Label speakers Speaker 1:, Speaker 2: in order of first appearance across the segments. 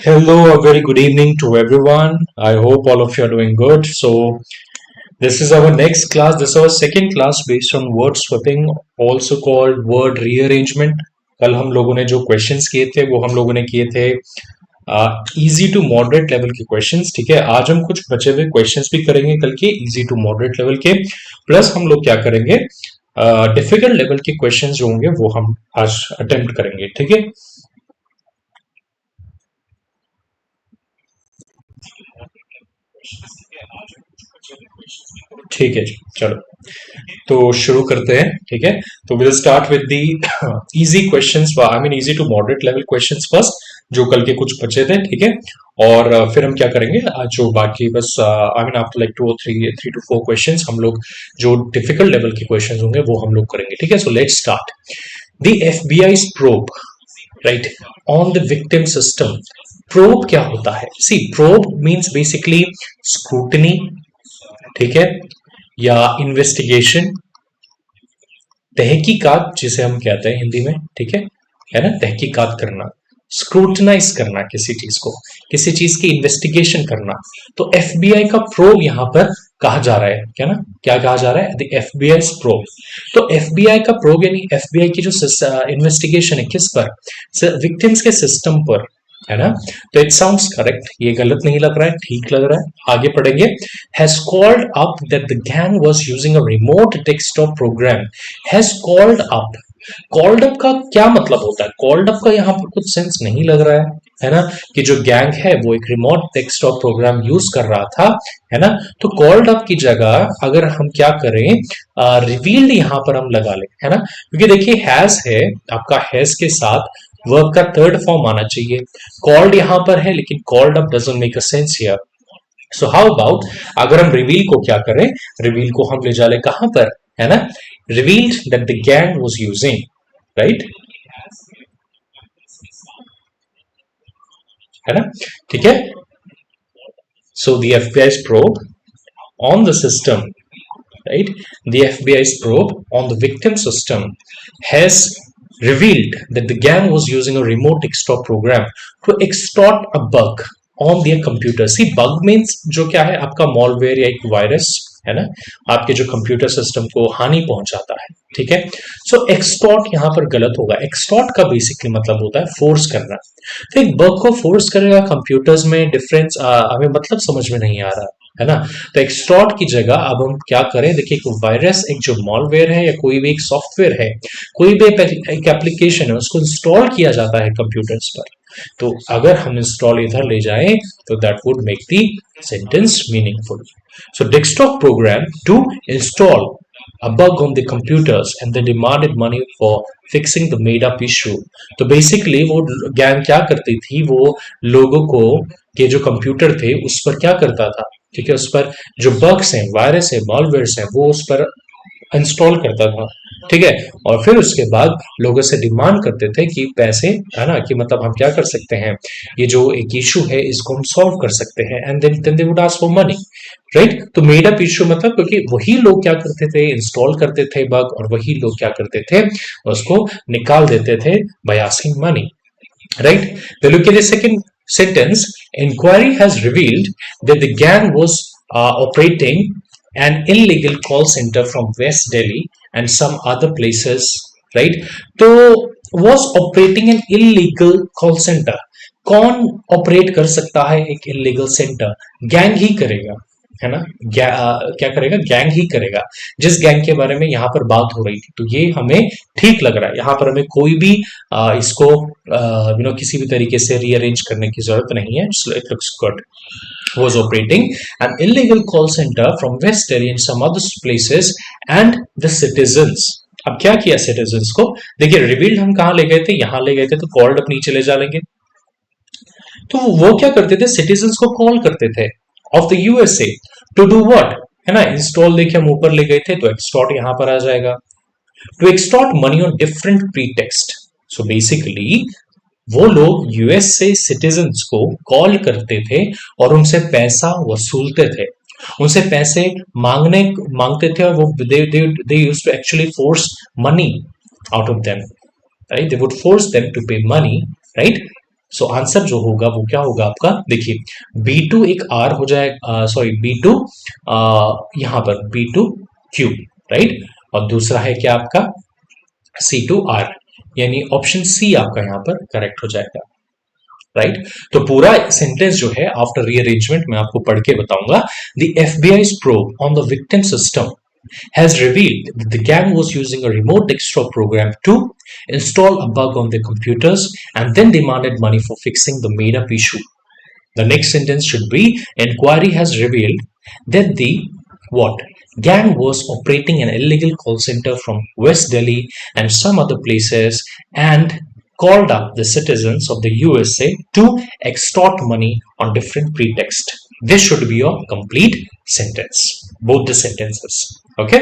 Speaker 1: Hello, a very good evening to everyone. I hope all of you are doing good. So, this is our next class. This is our second class based on word swapping, also called word rearrangement. कल हम लोगों ने जो questions किए थे वो हम लोगों ने किए थे इजी टू मॉडरेट लेवल के क्वेश्चंस। ठीक है, आज हम कुछ बचे हुए क्वेश्चंस भी करेंगे कल के इजी टू मॉडरेट लेवल के, प्लस हम लोग क्या करेंगे डिफिकल्ट लेवल के क्वेश्चंस जो होंगे वो हम आज अटेम्प्ट करेंगे। ठीक है, ठीक है जी, चलो तो शुरू करते हैं। ठीक है, तो will start with the easy questions, I mean easy to moderate level questions first, जो कल के कुछ बचे थे। ठीक है, और फिर हम क्या करेंगे आज जो बाकी बस I mean after like 2 or 3 to 4 questions हम लोग जो डिफिकल्ट लेवल के क्वेश्चंस होंगे वो हम लोग करेंगे। ठीक है, so let's start. The FBI's probe, right, on the victim system. Probe क्या होता है? See, probe means basically scrutiny, ठीक है, या इन्वेस्टिगेशन, तहकीकात जिसे हम कहते हैं हिंदी में। ठीक है ना, तहकीकात करना, स्क्रूटनाइज करना किसी चीज को, किसी चीज की इन्वेस्टिगेशन करना। तो एफबीआई का प्रोब यहां पर कहा जा रहा है, क्या ना, क्या कहा जा रहा है? The FBI probe. तो एफबीआई का प्रोब यानी एफबीआई की जो इन्वेस्टिगेशन है किस पर? विक्टिम्स के सिस्टम पर, है ना। तो इट साउंड्स करेक्ट, ये गलत नहीं लग रहा है, ठीक लग रहा है। आगे पढ़ेंगे। Has called up that the gang was using a remote desktop program. Has called up, called up का क्या मतलब होता है? कॉल्ड अप का यहाँ पर कुछ सेंस नहीं लग रहा है ना, कि जो गैंग है वो एक रिमोट डेस्कटॉप प्रोग्राम यूज कर रहा था, है ना। तो कॉल्ड अप की जगह अगर हम क्या करें, रिवील्ड यहां पर हम लगा लें, है ना, क्योंकि देखिए हैज है, आपका हैज के साथ वर्ब का थर्ड फॉर्म आना चाहिए। कॉल्ड यहां पर है लेकिन called up doesn't make a sense here. So how about अगर हम रिवील को क्या करें, रिवील को हम ले जा ले कहां पर, है ना, revealed that the gang was using, right, है ना, ठीक है। So the FBI's probe on the system, right, the FBI's probe on the victim system has revealed that the gang was using a remote extort program to extort a bug on their computer. See, bug means जो क्या है, आपका malware या एक virus, है ना, आपके जो कंप्यूटर सिस्टम को हानि पहुंचाता है। ठीक है, सो एक्सटॉर्ट यहां पर गलत होगा। एक्सटॉर्ट का बेसिकली मतलब होता है फोर्स करना। तो एक बग को फोर्स करेगा कंप्यूटर्स में, डिफरेंस हमें मतलब समझ में नहीं आ रहा, है ना। तो एक्सटॉर्ट की जगह अब हम क्या करें, देखिए एक वायरस, एक जो मॉलवेयर है या कोई भी एक सॉफ्टवेयर है, कोई भी एक एप्लीकेशन है, उसको इंस्टॉल किया जाता है कंप्यूटर्स पर। तो अगर हम इंस्टॉल इधर ले जाएं तो that would make the sentence meaningful. So desktop program to install a bug on the computers and they demanded money for fixing the made up issue. तो बेसिकली वो गैंग क्या करती थी, वो लोगों को के जो कंप्यूटर थे उस पर क्या करता था, ठीक है, उस पर जो बग्स हैं, वायरस है, मॉलवेयर्स हैं, वो उस पर इंस्टॉल करता था। ठीक है, और फिर उसके बाद लोगों से डिमांड करते थे कि पैसे, है ना, कि मतलब हम क्या कर सकते हैं, ये जो एक इशू है इसको हम सॉल्व कर सकते हैं, and then they would ask for money, right. तो मेड अप इशू मतलब क्योंकि वही लोग क्या करते थे, इंस्टॉल करते थे बग, और वही लोग क्या करते थे, उसको निकाल देते थे by asking money, right? Now look at the second sentence. Inquiry has revealed that the gang was operating an illegal call center from West Delhi and some other places, right? तो was operating an illegal call center. कौन operate कर सकता है एक illegal centre? Gang ही करेगा, है ना। क्या करेगा? गैंग ही करेगा, जिस गैंग के बारे में यहाँ पर बात हो रही थी। तो ये हमें ठीक लग रहा है, यहाँ पर हमें कोई भी इसको किसी भी तरीके से रीअरेंज करने की जरूरत नहीं है। It looks good. Was operating an illegal call center from West Delhi and some other places and the citizens. अब क्या किया सिटीजन्स को? देखिए रिवील्ड हम कहाँ ले गए थे, यहाँ ले गए थे, तो कॉल्ड अप नीचे ले जाएंगे। तो वो क्या करते थे, सिटीजन्स को कॉल करते थे of the USA to do what, है ना। इंस्टॉल देखिए हम ऊपर ले गए थे, तो एक्सटॉर्ट यहां पर आ जाएगा। To extort money on different pretext. So basically वो लोग यूएस से सिटीजन्स को कॉल करते थे और उनसे पैसा वसूलते थे, उनसे पैसे मांगते थे, और वो they used to actually force money out of them, right, they would force them to pay money, right. So answer जो होगा वो क्या होगा आपका, देखिए B2 एक R हो जाएगा, सॉरी B2 यहां पर B2 Q, राइट, और दूसरा है क्या आपका C2R, यानी ऑप्शन सी आपका यहां पर करेक्ट हो जाएगा, राइट। तो पूरा सेंटेंस जो है आफ्टर रीअरेंजमेंट मैं आपको पढ़ के बताऊंगा। The FBI's probe on the victim system has revealed that the gang was using a remote desktop program to install a bug on their computers and then demanded money for fixing the made up issue. The next sentence should be inquiry has revealed that the what gang was operating an illegal call center from West Delhi and some other places and called up the citizens of the USA to extort money on different pretexts. This should be your complete sentence, both the sentences. Okay.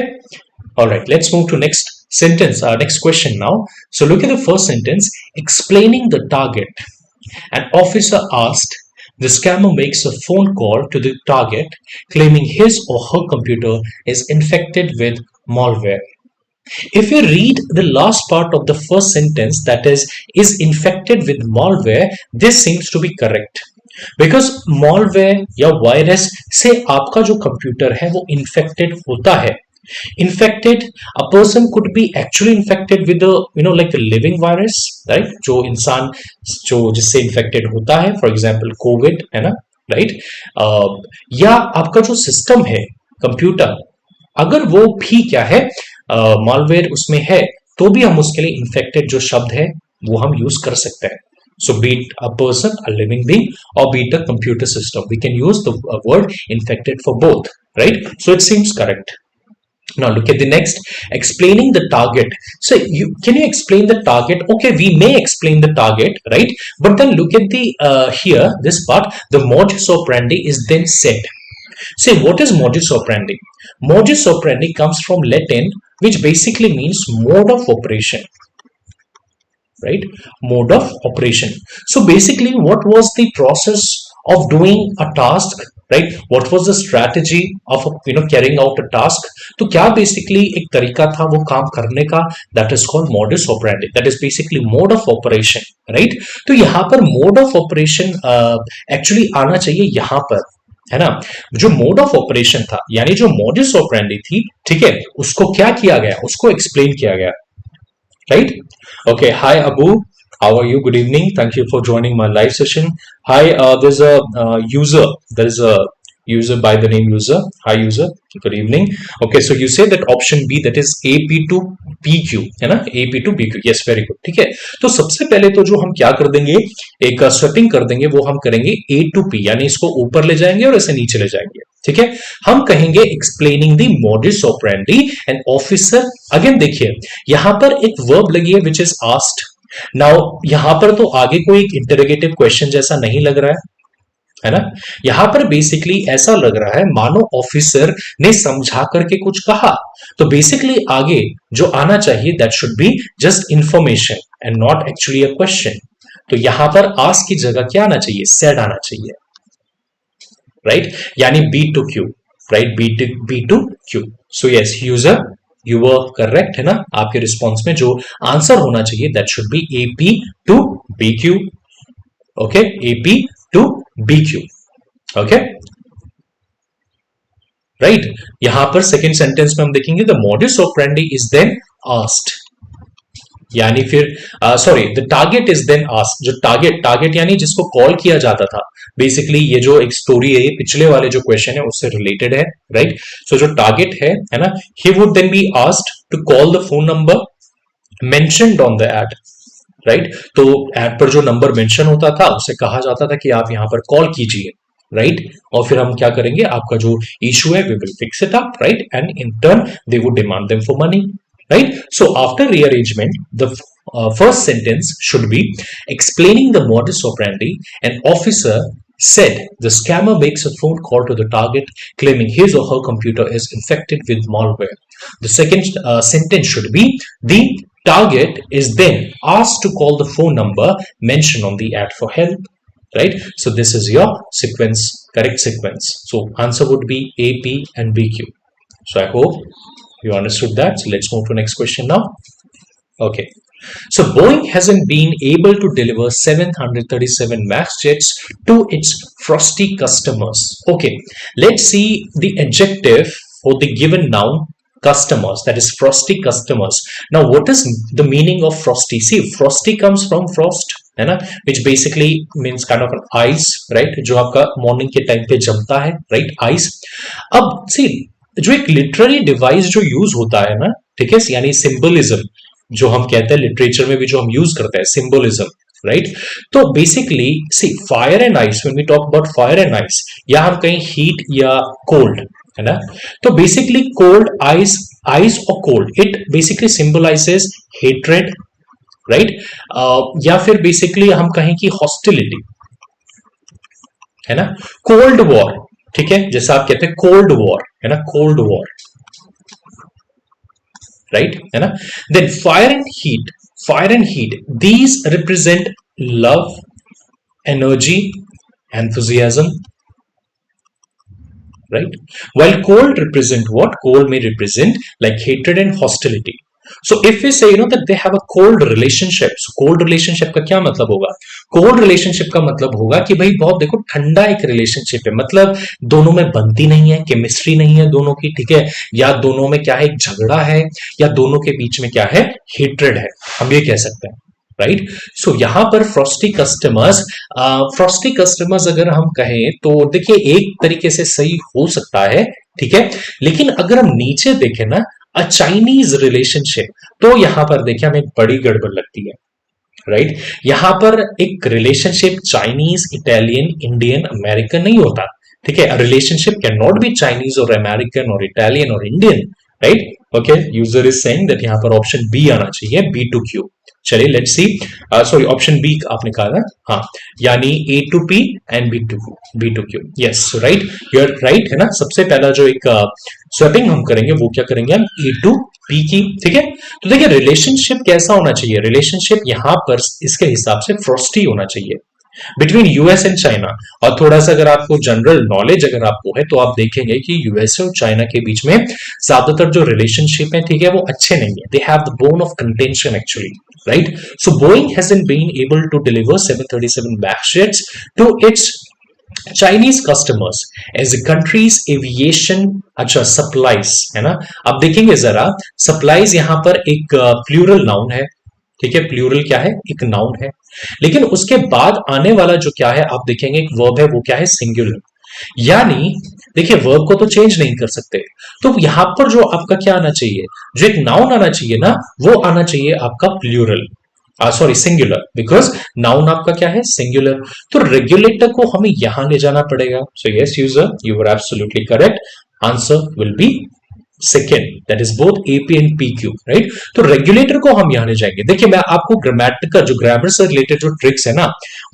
Speaker 1: All right. Let's move to next sentence. Next question now. So look at the first sentence. Explaining the target. An officer asked, the scammer makes a phone call to the target claiming his or her computer is infected with malware. If you read the last part of the first sentence, that is infected with malware, this seems to be correct. Because malware या virus से आपका जो computer है वो infected होता है। infected, a person could be actually infected with the like the living virus, right, जो इंसान जो जिससे infected होता है, for example कोविड है ना, right, या आपका जो सिस्टम है कंप्यूटर, अगर वो भी क्या है malware उसमें है, तो भी हम उसके लिए infected जो शब्द है वो हम यूज कर सकते हैं। So be it a person, a living being, or be it a computer system, we can use the word infected for both, right? So it seems correct. Now look at the next, explaining the target. So can you explain the target? Okay, we may explain the target, right? But then look at the here this part, the modus operandi is then said. Say what is modus operandi? Modus operandi comes from Latin, which basically means mode of operation, right? Mode of operation. So basically what was the process of doing a task, right? What was the strategy of carrying out a task? तो क्या basically एक तरीका था वो काम करने का, that is called modus operandi, that is basically mode of operation, right? तो यहाँ पर mode of operation actually आना चाहिए यहाँ पर, है ना। जो मोड ऑफ ऑपरेशन था यानी जो मॉडस ऑपरेंडी थी, ठीक है, उसको क्या किया गया, उसको एक्सप्लेन किया गया, right? Okay, hi Abu, how are you? Good evening, thank you for joining my live session. Hi, there's a user, there is a user by the name user. Hi user, good evening. Okay, so you say that option B, that is AP to PQ, है ना, AP to PQ, yes, very good, ठीक है। तो सबसे पहले तो जो हम क्या कर देंगे, एक स्वेपिंग कर देंगे, वो हम करेंगे A to P, यानी इसको ऊपर ले जाएंगे और ऐसे नीचे ले जाएंगे, ठीक है। हम कहेंगे explaining the modus operandi and officer, again देखिए यहां पर एक वर्ब लगी है विच इज आस्क्ड। नाउ यहां पर तो आगे कोई इंटरोगेटिव क्वेश्चन जैसा नहीं लग रहा है ना, यहां पर बेसिकली ऐसा लग रहा है मानो ऑफिसर ने समझा करके कुछ कहा, तो बेसिकली आगे जो आना चाहिए that should be just information and not actually a question. तो यहां पर आस्क की जगह क्या आना चाहिए, सेड आना चाहिए, राइट, यानी B to Q, right, B to Q। So yes user, you were correct, है ना, आपके रिस्पॉन्स में जो आंसर होना चाहिए that should be AP to BQ, okay, AP to BQ, okay, right. यहां पर सेकेंड सेंटेंस में हम देखेंगे the modus operandi is then asked, यानी फिर sorry the target is then asked, जो टारगेट यानी जिसको कॉल किया जाता था, बेसिकली ये जो एक स्टोरी है ये पिछले वाले जो क्वेश्चन है उससे रिलेटेड है, राइट। सो जो टारगेट है ना, he would then be asked to call the phone number mentioned on the ad, right. तो एड पर जो नंबर मेंशन होता था उसे कहा जाता था कि आप यहां पर कॉल कीजिए, राइट, और फिर हम क्या करेंगे, आपका जो इशू है we will fix it up, right, and in turn they would demand them for money, right? So after rearrangement, the first sentence should be explaining the modus operandi. An officer said the scammer makes a phone call to the target claiming his or her computer is infected with malware. The second sentence should be the target is then asked to call the phone number mentioned on the ad for help, right? So this is your sequence, correct sequence. So answer would be A, P and BQ. So I hope you understood that. So let's move to next question now. Okay, So Boeing hasn't been able to deliver 737 MAX jets to its frosty customers. Okay, let's see the adjective for the given noun customers, that is frosty customers. Now what is the meaning of frosty? See, frosty comes from frost, है ना, which basically means kind of an ice, right, जो आपका morning के time पे जमता है, right, ice. अब see, जो एक लिटरेरी डिवाइस जो यूज होता है ना, ठीक है, यानी सिंबलिज्म जो हम कहते हैं लिटरेचर में भी जो हम यूज करते हैं सिंबलिज्म, राइट. तो basically see fire and ice, when we talk about fire and ice, या हम कहीं हीट या कोल्ड, है ना, तो बेसिकली कोल्ड आइस, आइस और cold, it basically symbolises hatred, right, या फिर बेसिकली हम कहें कि हॉस्टिलिटी, है ना, कोल्ड वॉर, ठीक है, जैसा आप कहते हैं कोल्ड वॉर, है ना, कोल्ड वॉर, राइट, है ना. Then fire and heat, fire and heat, these represent love, energy, enthusiasm, right, while cold represent what? Cold may represent like hatred and hostility. So if we say that they have a cold relationship, so cold relationship का क्या मतलब होगा? Cold relationship का मतलब होगा कि भाई बहुत देखो ठंडा एक रिलेशनशिप है, मतलब दोनों में बनती नहीं है, केमिस्ट्री नहीं है दोनों की, ठीक है, या दोनों में क्या है, एक झगड़ा है, या दोनों के बीच में क्या है, हेट्रेड है, हम ये कह सकते हैं, राइट. सो यहां पर फ्रॉस्टी कस्टमर्स अगर हम कहें तो देखिए एक तरीके से सही हो सकता है, ठीक है, लेकिन अगर हम नीचे देखें ना, अ चाइनीज रिलेशनशिप, तो यहां पर देखिए हमें बड़ी गड़बड़ लगती है, राइट. यहां पर एक relationship Chinese, Italian, Indian, American नहीं होता, ठीक है. Relationship can not be Chinese और अमेरिकन और इटालियन और Indian, right. Okay, user is saying that यहां पर ऑप्शन बी आना चाहिए, बी टू क्यू. चलिए let's see, sorry option B आपने कहा ना, हाँ, यानी A to P and B to Q, yes, right, you are right, है ना. सबसे पहला जो एक स्वैपिंग हम करेंगे वो क्या करेंगे हम, ए टू पी की, ठीक है. तो देखिए रिलेशनशिप कैसा होना चाहिए, रिलेशनशिप यहां पर इसके हिसाब से फ्रॉस्टी होना चाहिए बिटवीन यूएस एंड चाइना. और थोड़ा सा अगर आपको जनरल नॉलेज अगर आपको है तो आप देखेंगे कि यूएसए और चाइना के बीच में ज्यादातर जो रिलेशनशिप है, ठीक है, वो अच्छे नहीं है, they have the bone of contention actually, right. So Boeing hasn't been able to deliver 737 MAX jets to its Chinese customers as the country's aviation अच्छा supplies, है ना. अब देखेंगे जरा, supplies यहां पर एक प्लूरल नाउन है, ठीक है, प्लूरल क्या है, एक नाउन है, लेकिन उसके बाद आने वाला जो क्या है आप देखेंगे एक वर्ब है, वो क्या है, सिंगुलर, यानी देखिए वर्ब को तो चेंज नहीं कर सकते, तो यहां पर जो आपका क्या आना चाहिए, जो एक नाउन आना चाहिए ना, वो आना चाहिए आपका plural, sorry singular, because noun आपका क्या है, सिंगुलर. तो रेगुलेटर को हमें यहां ले जाना पड़ेगा. So yes user, you are absolutely correct, answer will be second, that is both AP and PQ, right. तो रेगुलेटर को हम यहां ले जाएंगे. देखिए मैं आपको ग्रामेटिकल जो ग्रामर से रिलेटेड जो ट्रिक्स है ना,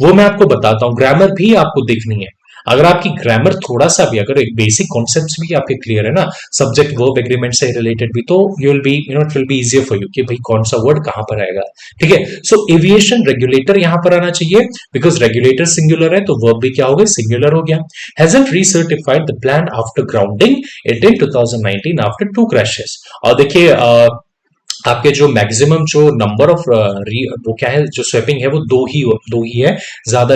Speaker 1: वो मैं आपको बताता हूं, ग्रामर भी आपको देखनी है. अगर आपकी ग्रामर थोड़ा सा भी, अगर एक बेसिक कॉन्सेप्ट्स भी आपके क्लियर है ना, सब्जेक्ट वर्ब एग्रीमेंट से रिलेटेड भी, तो you will be it will be easier for you कि भाई कौन सा वर्ड कहां पर आएगा, ठीक है. सो एविएशन रेगुलेटर यहां पर आना चाहिए, बिकॉज रेगुलेटर सिंगुलर है तो वर्ब भी क्या हो गया, सिंगुलर हो गया. Hasn't recertified the plane after grounding it in 2019 after 2 crashes. और देखिए आपके जो मैक्सिमम जो नंबर ऑफ वो क्या है, जो स्वैपिंग है वो दो ही है, ज्यादा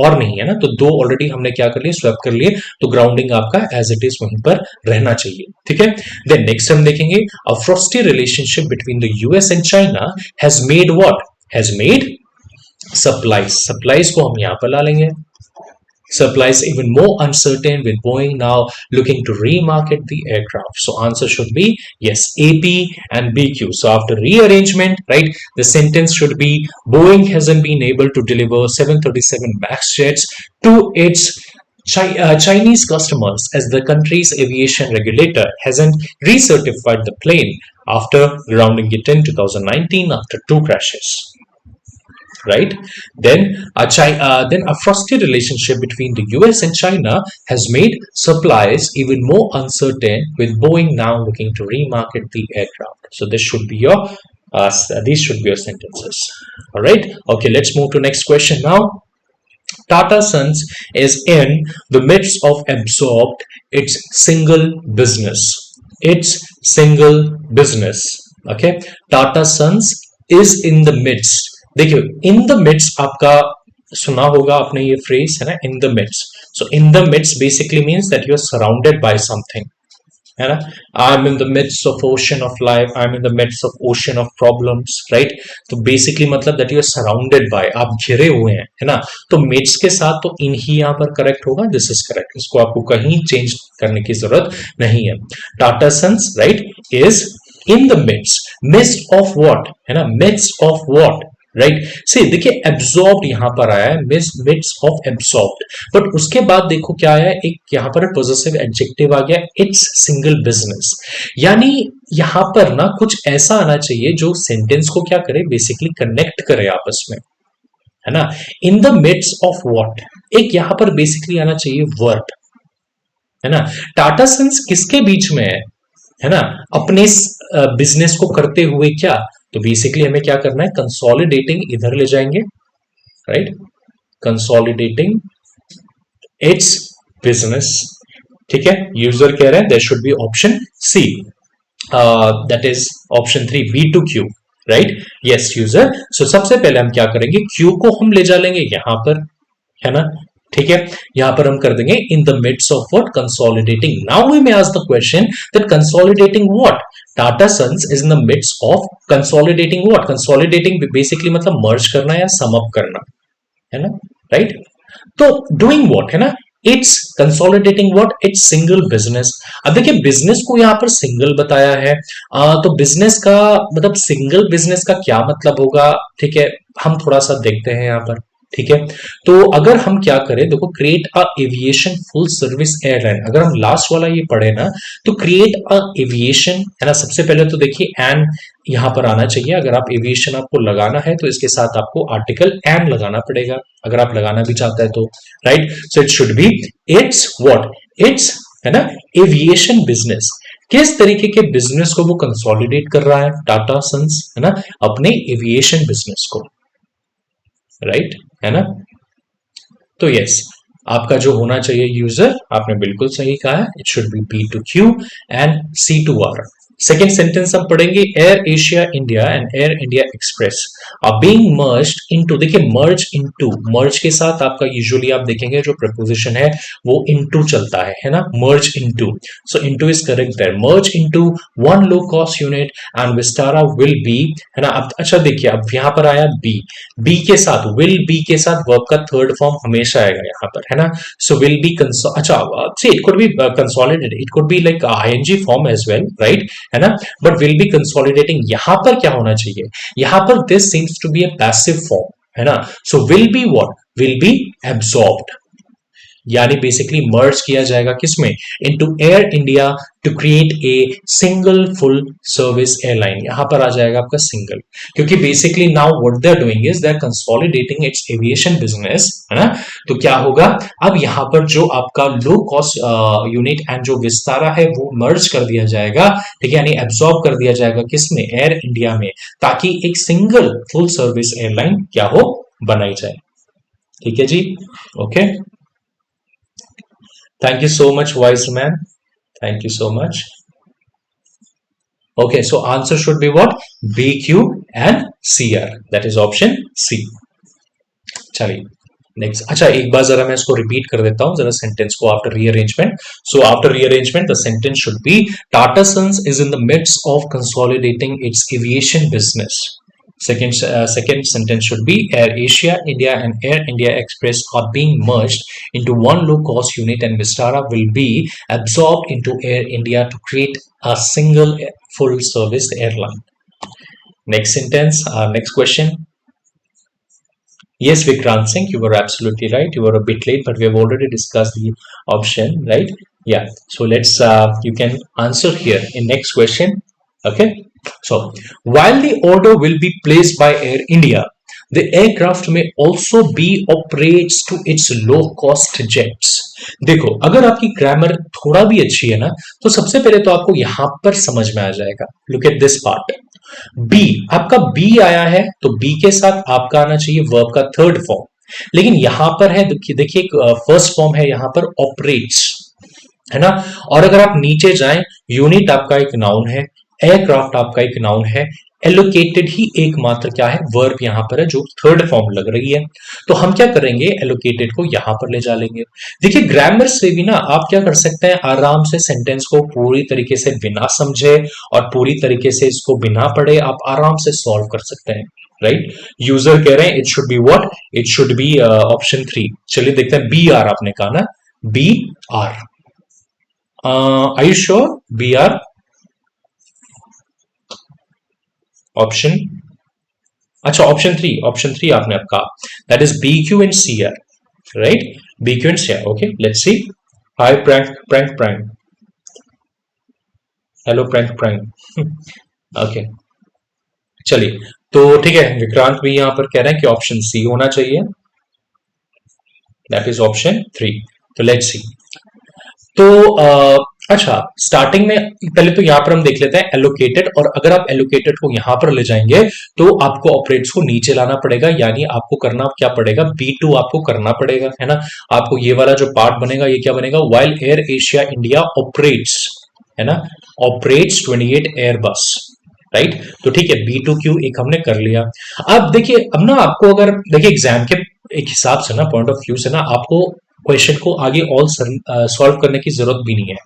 Speaker 1: और नहीं है ना, तो दो ऑलरेडी हमने क्या कर लिए, स्वैप कर लिए, तो ग्राउंडिंग आपका एज इट इज वहीं पर रहना चाहिए, ठीक है. देन नेक्स्ट हम देखेंगे, a frosty relationship between the US and China has made what, has made supplies, supplies को हम यहां पर ला लेंगे, supplies even more uncertain with Boeing now looking to remarket the aircraft. So answer should be yes, AP and BQ. So after rearrangement, right, the sentence should be Boeing hasn't been able to deliver 737 MAX jets to its Chinese customers as the country's aviation regulator hasn't recertified the plane after grounding it in 2019 after 2 crashes. Right, then a frosty relationship between the US and China has made supplies even more uncertain with Boeing now looking to remarket the aircraft. So this should be your these should be your sentences. All right, okay, let's move to next question now. Tata Sons is in the midst of absorbed its single business, okay. Tata Sons is in the midst. देखियो in the midst आपका सुना होगा आपने ये phrase है ना, in the midst. So in the midst basically means that you are surrounded by something, है ना। I am in the midst of ocean of life, I am in the midst of ocean of problems, right. तो basically मतलब that you are surrounded by, आप घिरे हुए हैं, है ना। तो मिड्स के साथ तो इन ही यहां पर करेक्ट होगा, दिस इज करेक्ट, इसको आपको कहीं चेंज करने की जरूरत नहीं है। Tata Sons right is in the midst, midst of what, है ना, मिड्स ऑफ व्हाट, राइट। से देखिए एब्सॉर्ब्ड यहां पर आया है, मिड्स ऑफ एब्सॉर्ब्ड, बट उसके बाद देखो क्या आया, एक यहां पर पॉजिटिव एडजेक्टिव आ गया, इट्स सिंगल बिजनेस। यानी यहां पर ना कुछ ऐसा आना चाहिए जो सेंटेंस को क्या करे, बेसिकली कनेक्ट करे आपस में, है ना। In the midst of what, एक यहां पर बेसिकली आना चाहिए वर्ब, है ना। टाटा सन्स किसके बीच में है ना, अपने बिजनेस को करते हुए क्या, तो बेसिकली हमें क्या करना है, कंसोलिडेटिंग इधर ले जाएंगे, राइट, कंसोलिडेटिंग इट्स बिजनेस, ठीक है। यूजर कह रहे हैं there should be option C, that is option 3 V2Q, right, yes user. So सबसे पहले हम क्या करेंगे, क्यू को हम ले जा लेंगे यहां पर, है ना, ठीक है। यहां पर हम कर देंगे in the midst of what, consolidating. Now we may ask the question that consolidating what, Tata Sons is in the midst of consolidating what, consolidating basically मतलब मर्ज करना या सम अप करना, है ना, राइट। तो डूइंग व्हाट, है ना, it's consolidating what, it's single business. अब देखिए बिजनेस को यहां पर सिंगल बताया है, तो बिजनेस का मतलब सिंगल बिजनेस का क्या मतलब होगा, ठीक है, हम थोड़ा सा देखते हैं यहां पर, ठीक है। तो अगर हम क्या करें, देखो create a aviation full service airline, अगर हम लास्ट वाला ये पढ़े ना, तो क्रिएट अ एविएशन, है ना, सबसे पहले तो देखिए एंड यहां पर आना चाहिए। अगर आप एविएशन आपको लगाना है तो इसके साथ आपको आर्टिकल एंड लगाना पड़ेगा, अगर आप लगाना भी चाहते हैं तो, right. So it should B it's what, it's, है ना, एविएशन बिजनेस। किस तरीके के बिजनेस को वो कंसोलिडेट कर रहा है, टाटा सन्स, है ना, अपने एविएशन बिजनेस को, राइट, है ना। तो यस, आपका जो होना चाहिए यूजर, आपने बिल्कुल सही कहा है, it should B B2Q and C2R। Second sentence हम पढ़ेंगे, air Asia India and air India express are being merged into, देखिए मर्ज इनटू, मर्ज के साथ आपका यूजुअली आप देखेंगे जो प्रपोजिशन है वो इनटू चलता है ना, merge into. So into is correct there, merge into one low cost unit and Vistara will be, है ना। अब अच्छा देखिए, अब यहां पर आया बी के साथ, विल बी के साथ वर्ब का थर्ड फॉर्म हमेशा आएगा यहां पर, है ना। सो विल बी अच्छा, see it could be consolidated, it could be like ING form as well, right, है ना, बट विल बी कंसोलिडेटिंग। यहां पर क्या होना चाहिए, यहां पर this seems to be a passive form, है ना। So will be what, will be absorbed, यानी बेसिकली मर्ज किया जाएगा किसमें, into Air India to create a single full service airline. यहां पर आ जाएगा आपका सिंगल, क्योंकि basically now what they are doing is they are consolidating its aviation business, है ना। तो क्या होगा, अब यहां पर जो आपका लो कॉस्ट यूनिट एंड जो विस्तारा है वो मर्ज कर दिया जाएगा, ठीक है, यानी एब्सॉर्ब कर दिया जाएगा किसमें, एयर इंडिया में, ताकि एक सिंगल फुल सर्विस एयरलाइन क्या हो, बनाई जाए, ठीक है जी, okay. Thank you so much, wise man. Thank you so much. Okay, so answer should be what? B, Q and CR. That is option C. चलिए नेक्स्ट, अच्छा एक बार जरा मैं इसको रिपीट कर देता हूं जरा सेंटेंस को after rearrangement. So after rearrangement the sentence should be, Tata Sons is in the midst of consolidating its aviation business. Second sentence should be Air Asia India and Air India Express are being merged into one low cost unit and Vistara will be absorbed into Air India to create a single full service airline. Next sentence, next question. Yes, Vikrant Singh, you were absolutely right. You were a bit late, but we have already discussed the option, right? Yeah. So let's, you can answer here in next question. Okay. So while the order will be placed by Air India, the aircraft may also be operates to its low cost jets. देखो अगर आपकी grammar थोड़ा भी अच्छी है ना, तो सबसे पहले तो आपको यहां पर समझ में आ जाएगा। Look at this part, B, आपका बी आया है तो बी के साथ आपका आना चाहिए वर्ब का थर्ड फॉर्म, लेकिन यहां पर है देखिए फर्स्ट फॉर्म है यहां पर ऑपरेट्स, है ना। और अगर आप नीचे जाएं, यूनिट आपका एक नाउन है, एयरक्राफ्ट आपका एक नाउन है, एलोकेटेड ही एकमात्र क्या है, वर्ब यहां पर है जो थर्ड फॉर्म लग रही है। तो हम क्या करेंगे, एलोकेटेड को यहां पर ले जा लेंगे। देखिए ग्रामर से भी ना आप क्या कर सकते हैं, आराम से सेंटेंस को पूरी तरीके से बिना समझे और पूरी तरीके से इसको बिना पढ़े आप आराम से सॉल्व कर सकते हैं, राइट। यूजर कह रहे हैं it should be what, it should be option 3। चलिए देखते हैं, बी आर आपने कहा ना, B R, are you sure, B R option, अच्छा ऑप्शन थ्री आपने अब कहा, that is B Q and C R, right, B Q and C R. Okay let's see. Hi prank prank prank, hello prank prank. Okay चलिए, तो ठीक है, विक्रांत भी यहां पर कह रहे हैं कि ऑप्शन सी होना चाहिए, दैट इज ऑप्शन 3। तो लेट्स सी। तो अच्छा, स्टार्टिंग में पहले तो यहां पर हम देख लेते हैं एलोकेटेड, और अगर आप एलोकेटेड को यहां पर ले जाएंगे तो आपको ऑपरेट्स को नीचे लाना पड़ेगा, यानी आपको करना क्या पड़ेगा, B2 आपको करना पड़ेगा, है ना। आपको ये वाला जो पार्ट बनेगा ये क्या बनेगा, while air Asia India operates, है ना, ऑपरेट्स 28 एयर बस, राइट। तो ठीक है, B2Q एक हमने कर लिया। अब देखिए, अब ना आपको अगर देखिए एग्जाम के एक हिसाब से ना, पॉइंट ऑफ व्यू से ना, आपको क्वेश्चन को आगे ऑल सॉल्व करने की जरूरत भी नहीं है।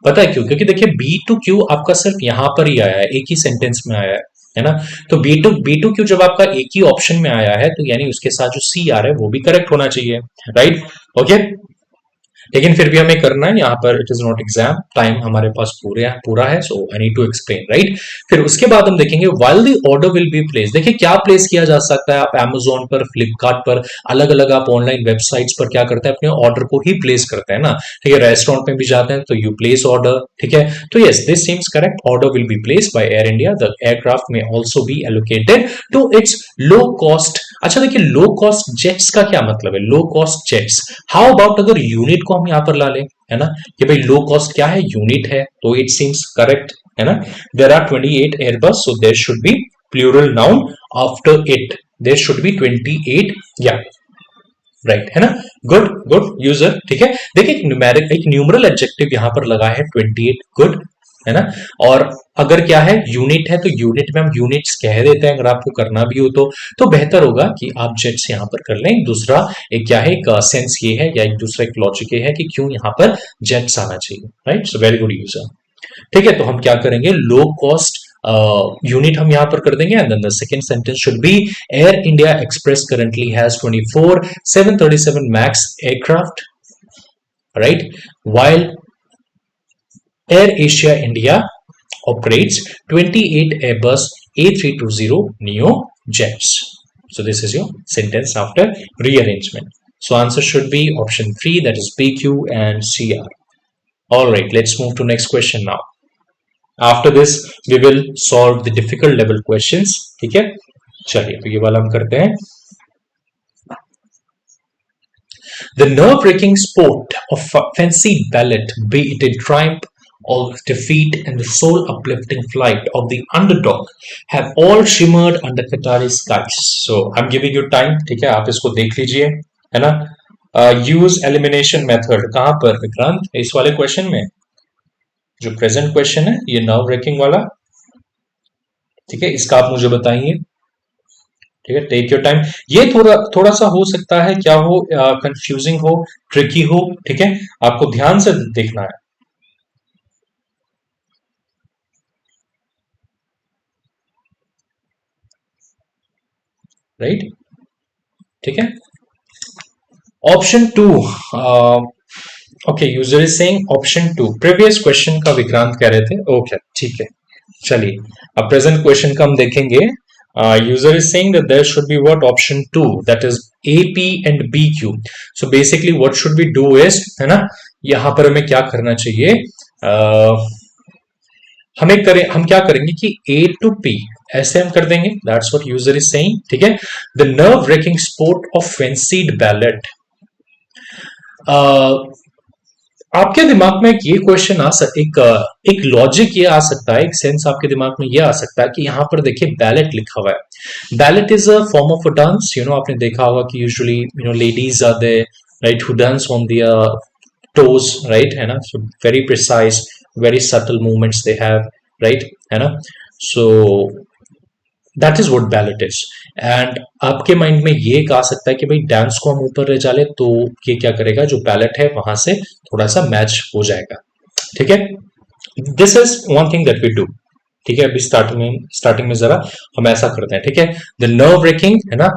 Speaker 1: पता है क्यों, क्योंकि देखिए B2Q आपका सिर्फ यहां पर ही आया है, एक ही सेंटेंस में आया है ना। तो B2Q जब आपका एक ही ऑप्शन में आया है तो यानी उसके साथ जो सी आ रहा है वो भी करेक्ट होना चाहिए, राइट। ओके, लेकिन फिर भी हमें करना है यहाँ पर, it is not exam time, हमारे पास पूरा है, so I need to explain, right. फिर उसके बाद हम देखेंगे while the order will be place. देखिए क्या प्लेस किया जा सकता है, आप Amazon पर, फ्लिपकार्ट पर, अलग अलग आप ऑनलाइन वेबसाइट्स पर क्या करते हैं, अपने ऑर्डर को ही प्लेस करते हैं ना, ठीक है। रेस्टोरेंट में भी जाते हैं तो यू प्लेस ऑर्डर, ठीक है। तो yes, this seems correct, order will be place by Air India, the aircraft में also be allocated to its low cost. अच्छा देखिए, लो कॉस्ट जेट्स का क्या मतलब है, low cost jets. How about अगर यूनिट को हम यहां पर ला लें, है ना, कि भाई लो कॉस्ट क्या है, यूनिट है, तो इट सीम्स करेक्ट, है ना। There are 28 Airbus, so there should be plural noun after it, there should be 28, या राइट, है ना। गुड गुड यूजर, ठीक है। देखिए एक न्यूमरल एडजेक्टिव यहां पर लगा है 28, गुड, है ना। और अगर क्या है, यूनिट है, तो यूनिट में हम यूनिट्स कह देते हैं, अगर आपको करना भी हो तो बेहतर होगा कि आप जेट्स यहां पर कर लें। दूसरा एक क्या है, एक सेंस ये है, या एक दूसरा एक लॉजिक ये है कि क्यों यहां पर जेट्स आना चाहिए, right. So very good user, ठीक है। तो हम क्या करेंगे, लो कॉस्ट यूनिट हम यहां पर कर देंगे, and then the second sentence should be Air India Express currently has 24 737 max aircraft, right, while Air Asia India operates 28 Airbus A320 neo jets. So this is your sentence after rearrangement. So answer should be option 3, that is PQ and CR. All right, let's move to next question now. After this we will solve the difficult level questions, ठीक है। चलिए तो ये वाला हम करते हैं। The nerve-wracking sport of fancy ballet, be it in triumph or defeat and the soul-uplifting flight of the underdog, have all shimmered under Qatari skies. So I'm giving you time, ठीक है, आप इसको देख लीजिए, है ना। यूज एलिमिनेशन मेथड कहां पर विक्रांत, इस वाले क्वेश्चन में, जो प्रेजेंट क्वेश्चन है ये नर्व रेकिंग वाला, ठीक है, इसका आप मुझे बताइए, ठीक है। टेक योर टाइम, ये थोड़ा थोड़ा सा हो सकता है क्या हो, कंफ्यूजिंग हो, ट्रिकी हो, ठीक है, आपको ध्यान से देखना है, राइट, ठीक है। Option 2, okay, user is saying option 2, previous question का विक्रांत कह रहे थे, ओके ठीक है। चलिए अब प्रेजेंट क्वेश्चन का हम देखेंगे। User is saying that there should be what, option 2, that is AP and BQ। So basically what should be do is, है ना, यहां पर हमें क्या करना चाहिए, हम क्या करेंगे कि A to P ऐसे हम कर देंगे, that's what user is saying, ठीक है। The nerve racking sport of fancied ballot, आपके दिमाग में ये क्वेश्चन आ सकता, एक लॉजिक ये आ सकता है, एक सेंस आपके दिमाग में ये आ सकता है कि यहां पर देखिए बैलेट लिखा हुआ है। Ballet is a form of a dance, you know, आपने देखा होगा कि usually you know ladies are they, right, who dance on their toes, right, है ना, so very precise, very subtle movements they have, right, है ना। So that is what ballot is. And आपके mind में ये एक आ सकता है कि भाई डांस को हम ऊपर ले चले तो ये क्या करेगा, जो बैलेट है वहां से थोड़ा सा मैच हो जाएगा. ठीक है, this is one thing that we do. ठीक है, अभी स्टार्टिंग में जरा हम ऐसा करते हैं. ठीक है, द नर्व ब्रेकिंग है ना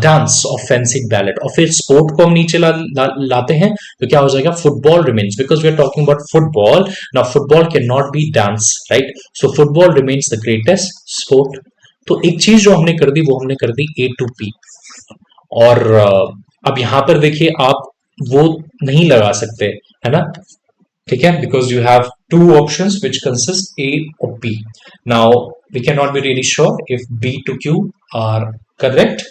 Speaker 1: डांस ऑफ फेंसिंग बैलेट, और फिर स्पोर्ट को हम नीचे लाते हैं तो क्या हो जाएगा, football remains, because we are talking about football. Now football can not be dance, right? So football remains the greatest sport. तो एक चीज जो हमने कर दी वो हमने कर दी ए टू पी. और अब यहां पर देखिए आप वो नहीं लगा सकते, है ना? ठीक है, because you have two options which consist A और P. Now we can not be really sure if B to Q R correct.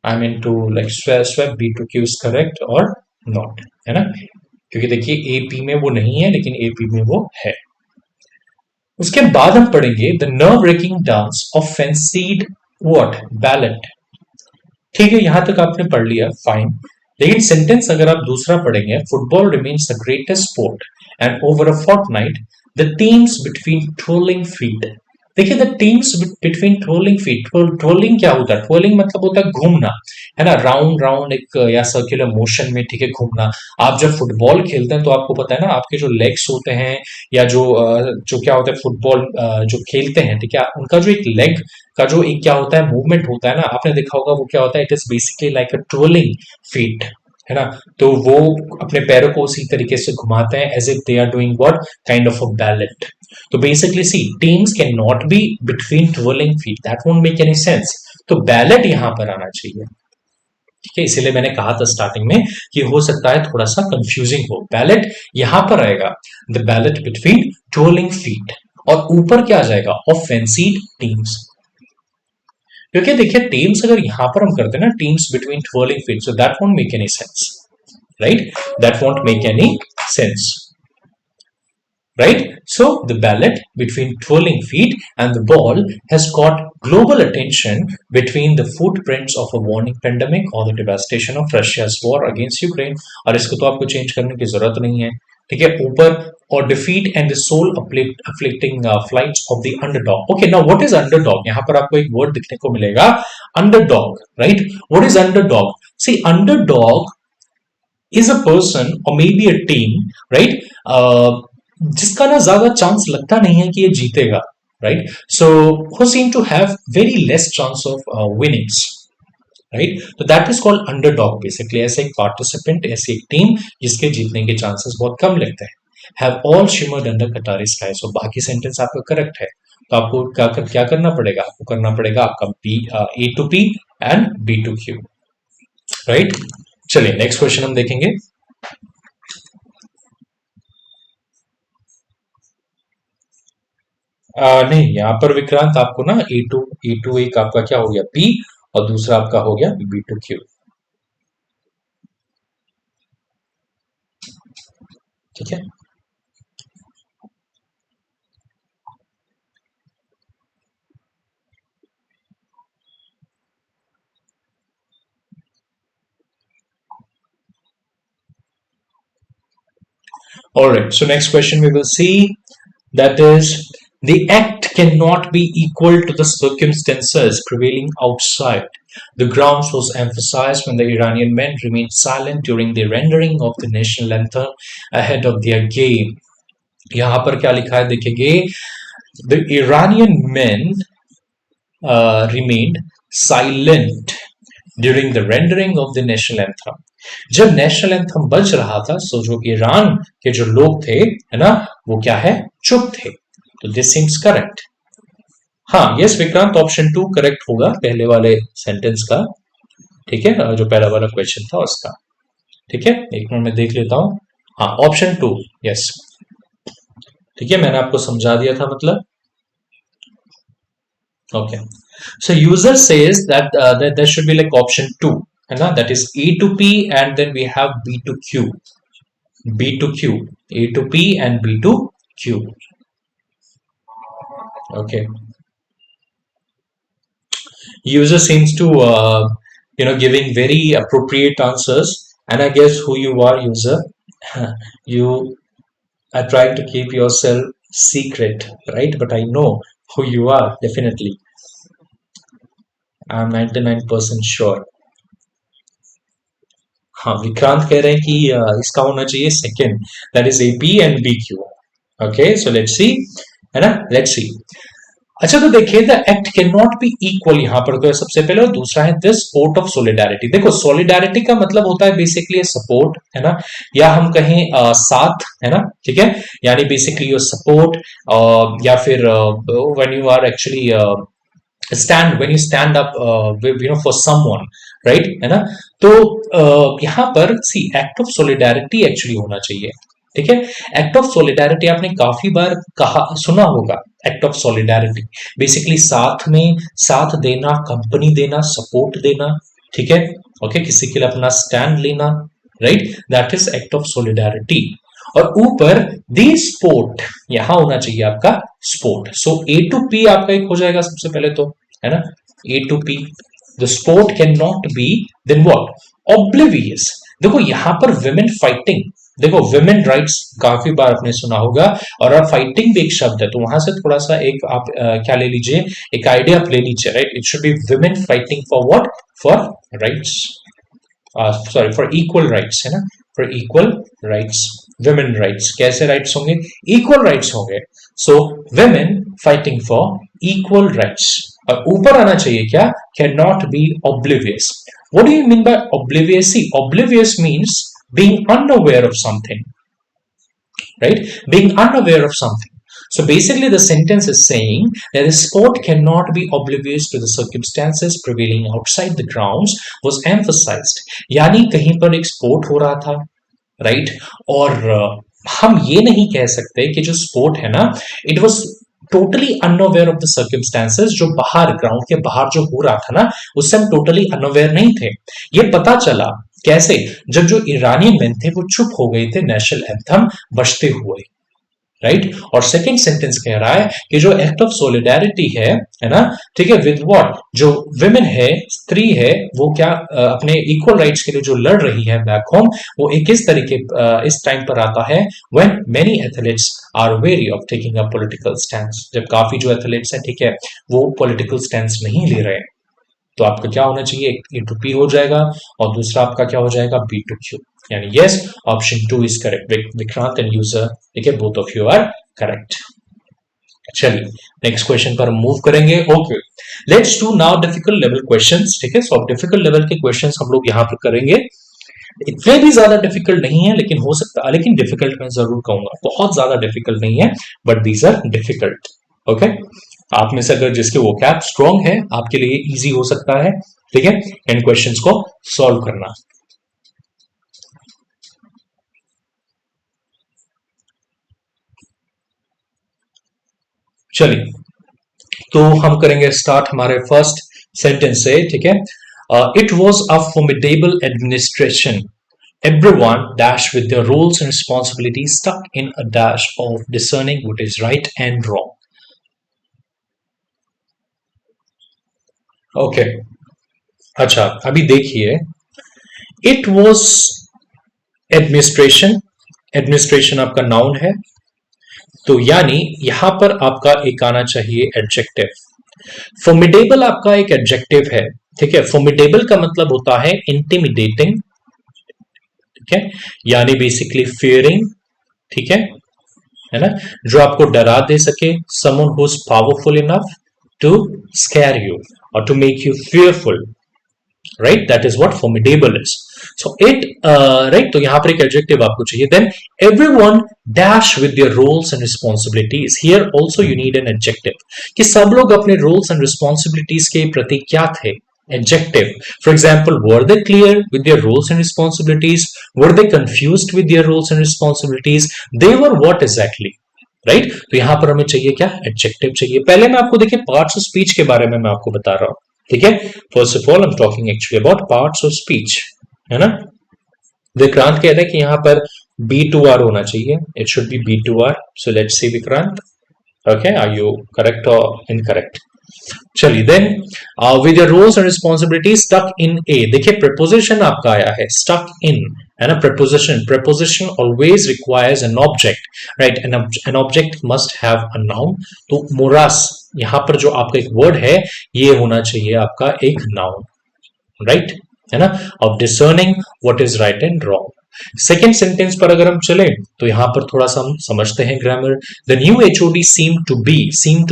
Speaker 1: I mean to like swap B to Q is correct और not, है ना? क्योंकि देखिए A P में वो नहीं है लेकिन ए पी में वो है. उसके बाद हम पढ़ेंगे the nerve breaking dance of fancied what ballet. ठीक है, यहां तक आपने पढ़ लिया, फाइन. लेकिन सेंटेंस अगर आप दूसरा पढ़ेंगे, football remains the greatest sport and over a fortnight the teams between trolling feet. देखिए, the teams between trolling feet, trolling क्या होता है? ट्रोलिंग मतलब होता है घूमना, है ना? राउंड राउंड एक या सर्कुलर मोशन में, ठीक है, घूमना. आप जब फुटबॉल खेलते हैं तो आपको पता है ना, आपके जो लेग्स होते हैं या जो क्या होता है, फुटबॉल जो खेलते हैं, ठीक है, उनका जो एक लेग का जो एक क्या होता है, मूवमेंट होता है ना, आपने देखा होगा वो क्या होता है, it is basically like a trolling feet, है ना? तो वो अपने पैरों को उसी तरीके से घुमाते हैं as if they are doing what kind of a ballet. तो basically see teams can not be between trolling feet, that won't make any sense. तो बैलेट यहां पर आना चाहिए. ठीक है, इसीलिए मैंने कहा था स्टार्टिंग में कि हो सकता है थोड़ा सा कंफ्यूजिंग हो. बैलेट यहां पर आएगा, the ballet between trolling feet, और ऊपर क्या आ जाएगा, ऑफेंसिव टीम्स. क्योंकि देखिए टीम्स अगर यहां पर हम करते हैं ना, teams between trolling feet, so that won't make any sense, right? That won't make any sense, right? So the ballet between twirling feet and the ball has got global attention between the footprints of a warning pandemic or the devastation of Russia's war against Ukraine. और इसको तो आपको change करने की जरूरत नहीं है. ठीक है, ऊपर और defeat and the soul afflicting flights of the underdog. Okay, now what is underdog? यहाँ पर आपको एक word दिखने को मिलेगा, underdog, right? What is underdog? See, underdog is a person or maybe a team, right? जिसका ना ज्यादा चांस लगता नहीं है कि ये जीतेगा, right? So who seem to have very less chance of winnings, right? तो that is called underdog. Basically ऐसे एक पार्टिसिपेंट, ऐसी एक टीम जिसके जीतने के चांसेस बहुत कम लगते हैं. हैव ऑल शिमर्ड अंडर कटारी स्काई. सो बाकी सेंटेंस आपका करेक्ट है. तो आपको क्या करना पड़ेगा? आपको करना पड़ेगा आपका B A to P and B to Q, right? चलिए नेक्स्ट क्वेश्चन हम देखेंगे. नहीं, यहाँ पर विक्रांत आपको ना ए टू एक आपका क्या हो गया, पी, और दूसरा आपका हो गया बी टू क्यू. ठीक है, all right. So next question we will see, that is the act cannot be equal to the circumstances prevailing outside. The grounds was emphasized when the Iranian men remained silent during the rendering of the national anthem ahead of their game. यहाँ पर क्या लिखा है देखिए, the Iranian men remained silent during the rendering of the national anthem. जब national anthem बज रहा था सो जो ईरान के जो लोग थे, है ना, वो क्या है, चुप थे. तो दिस सीम्स करेक्ट. हाँ, यस विक्रांत, ऑप्शन 2 करेक्ट होगा पहले वाले सेंटेंस का. ठीक है, जो पहला वाला क्वेश्चन था उसका. ठीक है, एक मिनट में देख लेता हूं. हाँ, ऑप्शन 2, यस. ठीक है, मैंने आपको समझा दिया था, मतलब okay. So user says that there should be like option 2, and that is A to P, and then we have B to Q, B to Q, A to P and B to Q. Okay. User seems to giving very appropriate answers, and I guess who you are, user. You are trying to keep yourself secret, right? But I know who you are. Definitely, I'm 99% sure. हाँ, विक्रांत कह रहे हैं कि इसका होना चाहिए second, that is AP and BQ. Okay, so let's सी, है ना, लेट्स सी. अच्छा, तो देखिए the act can not B equal, यहां पर तो है सबसे पहले, और दूसरा है द सपोर्ट ऑफ सोलिडारिटी. देखो सोलिडारिटी का मतलब होता है बेसिकली सपोर्ट, है ना, या हम कहें साथ, है ना, ठीक है, यानी बेसिकली योर सपोर्ट, या फिर when you are actually stand when you stand up for someone, right, है ना. तो यहाँ पर see act of solidarity actually होना चाहिए, ठीक है. एक्ट ऑफ सोलिडारिटी आपने काफी बार कहा सुना होगा. एक्ट ऑफ सोलिडारिटी बेसिकली साथ में साथ देना, कंपनी देना, सपोर्ट देना, ठीक है, ओके, किसी के लिए अपना स्टैंड लेना, right, that is act of solidarity. और ऊपर दी स्पोर्ट यहां होना चाहिए आपका sport. So A to P आपका एक हो जाएगा सबसे पहले तो, है ना, A to P. The sport can not be then what, oblivious. देखो यहां पर विमेन फाइटिंग, देखो विमेन राइट्स काफी बार आपने सुना होगा, और फाइटिंग भी एक शब्द है, तो वहां से थोड़ा सा एक आप क्या ले लीजिए, एक आइडिया आप ले लीजिए, right. It should be women fighting for what, for rights, sorry for equal rights, है ना, for equal rights. Women rights कैसे राइट्स होंगे, इक्वल राइट्स होंगे. So women fighting for equal rights. और ऊपर आना चाहिए क्या, can not be oblivious. What do you mean by oblivious? See, oblivious means being unaware of something, right, being unaware of something. So basically the sentence is saying that the sport cannot be oblivious to the circumstances prevailing outside the grounds was emphasized. यानी कहीं पर एक sport हो रहा था, right, और हम ये नहीं कह सकते कि जो स्पोर्ट है ना, it was totally unaware of the circumstances. जो बाहर ग्राउंड के बाहर जो हो रहा था ना, उससे हम टोटली अनअवेयर नहीं थे. ये पता चला कैसे, जब जो ईरानियन मैन थे वो चुप हो गए थे नेशनल एंथम बजते हुए, राइट. और सेकंड सेंटेंस कह रहा है कि जो एक्ट ऑफ सोलिडारिटी है ना, ठीक है, विद व्हाट, जो विमेन है, स्त्री है, वो क्या अपने इक्वल राइट्स के लिए जो लड़ रही है बैक होम, वो एक इस तरीके इस टाइम पर आता है when many athletes are very of taking a political stand. जब काफी जो एथलीट्स हैं, ठीक है, वो पॉलिटिकल स्टैंड नहीं ले रहे हैं, तो आपका क्या होना चाहिए, A to P हो जाएगा, और दूसरा आपका क्या हो जाएगा, B to Q. यानी yes, option 2 is correct. Vikrant and user, ठीक है, both of you are correct. चलिए नेक्स्ट क्वेश्चन पर मूव करेंगे. Okay, let's do now difficult level questions, ठीक है. सो डिफिकल्ट लेवल के क्वेश्चंस हम लोग यहां पर करेंगे. इतने भी ज्यादा डिफिकल्ट नहीं है, लेकिन हो सकता है, लेकिन डिफिकल्ट मैं जरूर कहूंगा, बहुत ज्यादा डिफिकल्ट नहीं है, but these are difficult. Okay, आप में से अगर जिसके वोकैब स्ट्रॉन्ग है, आपके लिए इजी हो सकता है, ठीक है, इन क्वेश्चंस को सॉल्व करना. चलिए, तो हम करेंगे स्टार्ट हमारे फर्स्ट सेंटेंस से, ठीक है. It was a formidable administration, everyone dash with their roles and responsibilities stuck in a dash of discerning what is right and wrong. Okay, अच्छा, अभी देखिए, इट वॉज एडमिनिस्ट्रेशन, एडमिनिस्ट्रेशन आपका noun है, तो यानी यहां पर आपका एक आना चाहिए एडजेक्टिव. फॉर्मिडेबल आपका एक एडजेक्टिव है, ठीक है. फॉर्मिडेबल का मतलब होता है इंटिमिडेटिंग, ठीक है, यानी बेसिकली फियरिंग, ठीक है ना, जो आपको डरा दे सके. Someone who is powerful enough to scare you or to make you fearful, right, that is what formidable is. So it right, तो यहां पर एक adjective आपको चाहिए. Then everyone dash with their roles and responsibilities. Here also you need an adjective, कि सब लोग अपने roles and responsibilities के प्रति क्या थे, adjective. For example, were they clear with their roles and responsibilities? Were they confused with their roles and responsibilities? They were what exactly? Right, तो यहां पर हमें चाहिए क्या, एडजेक्टिव चाहिए. पहले मैं आपको देखिए पार्ट्स ऑफ स्पीच के बारे में मैं आपको बता रहा हूं, ठीक है. First of all I am talking actually about parts of speech, है ना. विक्रांत कहता है कि यहां पर B2R होना चाहिए, it should be B2R. So let's see Vikrant, okay, are you correct और इनकरेक्ट. चलिए, then with your roles and responsibilities stuck in a. देखिए प्रपोजिशन आपका आया है स्टक इन, है ना. preposition always requires an object, right. An object must have a noun. तो मोरास यहां पर जो आपका एक वर्ड है ये होना चाहिए आपका एक नाउन, राइट, है ना. Of discerning what is right and wrong. Second sentence पर अगर हम चले तो यहां पर थोड़ा सा हम समझते हैं grammar. The new HOD seem to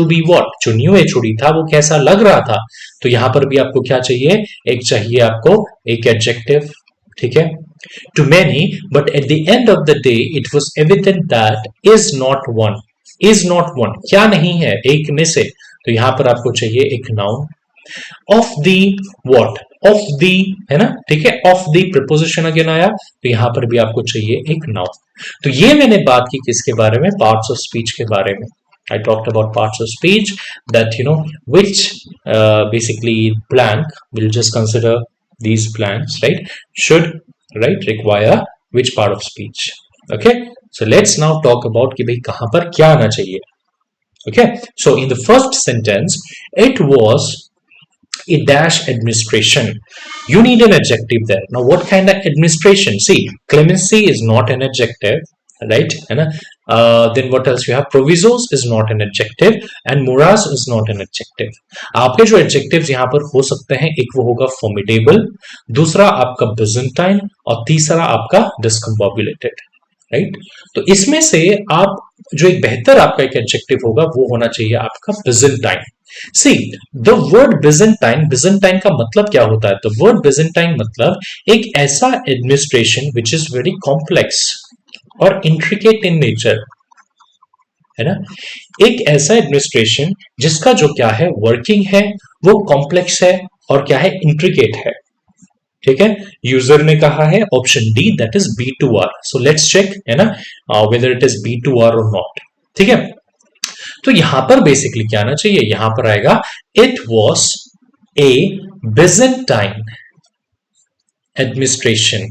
Speaker 1: be what. जो न्यू एचओडी था वो कैसा लग रहा था. तो यहां पर भी आपको क्या चाहिए, एक चाहिए आपको एक एडजेक्टिव, ठीक है. Too many but at the end of the day it was evident that is not one क्या नहीं है एक में से. तो यहां पर आपको चाहिए एक noun. Of the what, of the, है ना, ठीक है. ऑफ दी प्रिपोजिशन अगेन आया तो यहां पर भी आपको चाहिए एक नाउन. तो ये मैंने बात की किसके बारे में, पार्ट्स ऑफ स्पीच के बारे में. I talked about parts of speech that which basically blank, we'll just consider these blanks, right, should, right, require which part of speech. Okay, so let's now talk about कि भाई कहां पर क्या आना चाहिए. Okay, so in the first sentence it was a dash administration. You need an adjective there. Now what kind of administration? See, clemency is not an adjective, right, then what else you have, provisos is not an adjective and morass is not an adjective. आपके जो adjectives यहाँ पर हो सकते हैं, एक वो होगा formidable, दूसरा आपका byzantine और तीसरा आपका discombobulated, राइट. तो इसमें से आप जो एक बेहतर आपका एक एडजेक्टिव होगा वो होना चाहिए आपका byzantine. See, the word byzantine का मतलब क्या होता है. The word byzantine मतलब एक ऐसा administration which is very complex और इंट्रिकेट इन नेचर, है ना. एक ऐसा एडमिनिस्ट्रेशन जिसका जो क्या है वर्किंग है वो कॉम्प्लेक्स है और क्या है इंट्रिकेट है, ठीक है. यूजर ने कहा है option D, that is B2R. So let's check, है ना, वेदर इट इज B2R और नॉट, ठीक है. तो यहां पर बेसिकली क्या आना चाहिए, यहां पर आएगा it was a byzantine administration.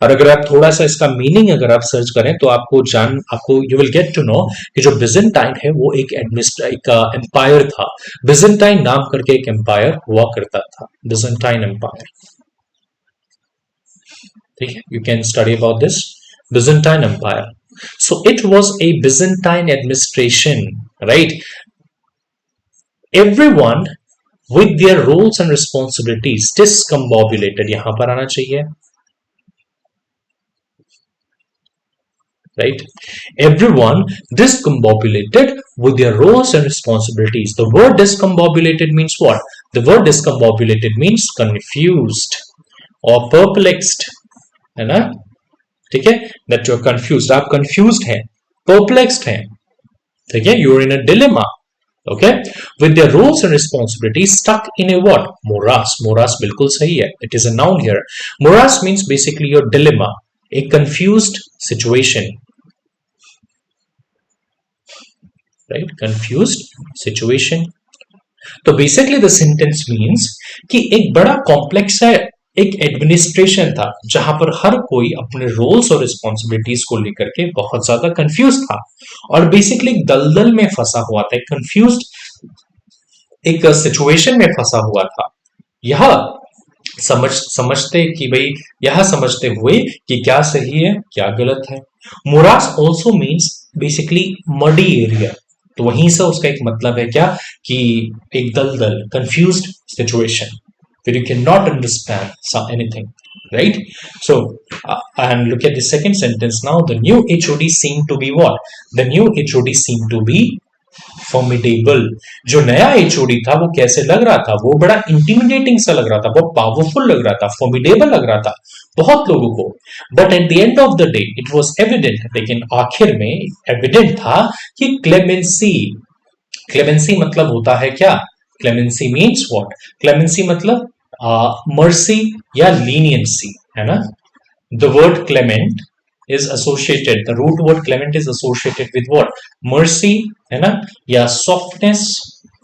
Speaker 1: और अगर आप थोड़ा सा इसका मीनिंग अगर आप सर्च करें तो आपको you will get to know कि जो byzantine है वो एक एम्पायर था. byzantine नाम करके एक एम्पायर हुआ करता था, byzantine एम्पायर, ठीक है. You can study about this byzantine empire. So it was a byzantine administration, right. Everyone with their roles and responsibilities discombobulated, यहां पर आना चाहिए, right. Everyone discombobulated with their roles and responsibilities. The word discombobulated means what? The word discombobulated means confused or perplexed, है ना, ठीक है. that you are confused, आप confused हैं, perplexed हैं, ठीक है. you are in a dilemma, okay, with their roles and responsibilities stuck in a what, morass बिल्कुल सही है, it is a noun here. Morass means basically your dilemma, a confused situation, right, confused situation. तो basically the sentence means कि एक बड़ा complex है, एक administration था जहां पर हर कोई अपने रोल्स और रिस्पॉन्सिबिलिटीज को लेकर के बहुत ज्यादा कंफ्यूज था और बेसिकली दलदल में फंसा हुआ था, कंफ्यूज्ड एक सिचुएशन में फंसा हुआ था. यह समझते कि भाई यह समझते हुए कि क्या सही है क्या गलत है. Morass also means basically muddy area. तो वहीं से उसका एक मतलब है क्या कि एक दलदल, confused situation where you cannot understand anything, right. So and look at the second sentence now. The new HOD seemed to be what? The new HOD seemed to be formidable. जो नया HOD था वो कैसे लग रहा था, वो बड़ा इंटिमिडेटिंग सा लग रहा था, बहुत पावरफुल लग रहा था, फॉर्मिडेबल लग रहा था बहुत लोगों को. But at the end of the day it was evident, लेकिन आखिर में एविडेंट था कि क्लेमेंसी मतलब होता है क्या, क्लेमेंसी मीन्स व्हाट, क्लेमेंसी मतलब मर्सी या लीनियंसी, है ना. The word Clement is associated, the root word clement is associated with what, mercy, है ना, या softness,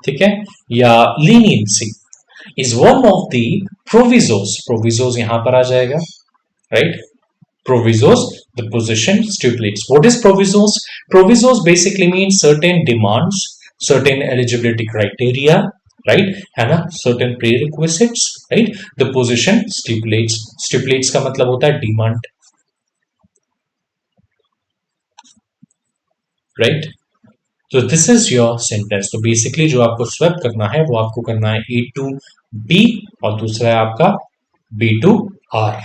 Speaker 1: ठीक है, या leniency is one of the provisos यहां पर आ जाएगा, right. Provisos, the position stipulates. What is provisos basically means certain demands, certain eligibility criteria, right, है ना, certain prerequisites, right. The position stipulates का मतलब होता है डिमांड, राइट। तो दिस इज योर सेंटेंस। तो बेसिकली जो आपको स्वैप करना है वो आपको करना है ए टू बी और दूसरा है आपका B to R,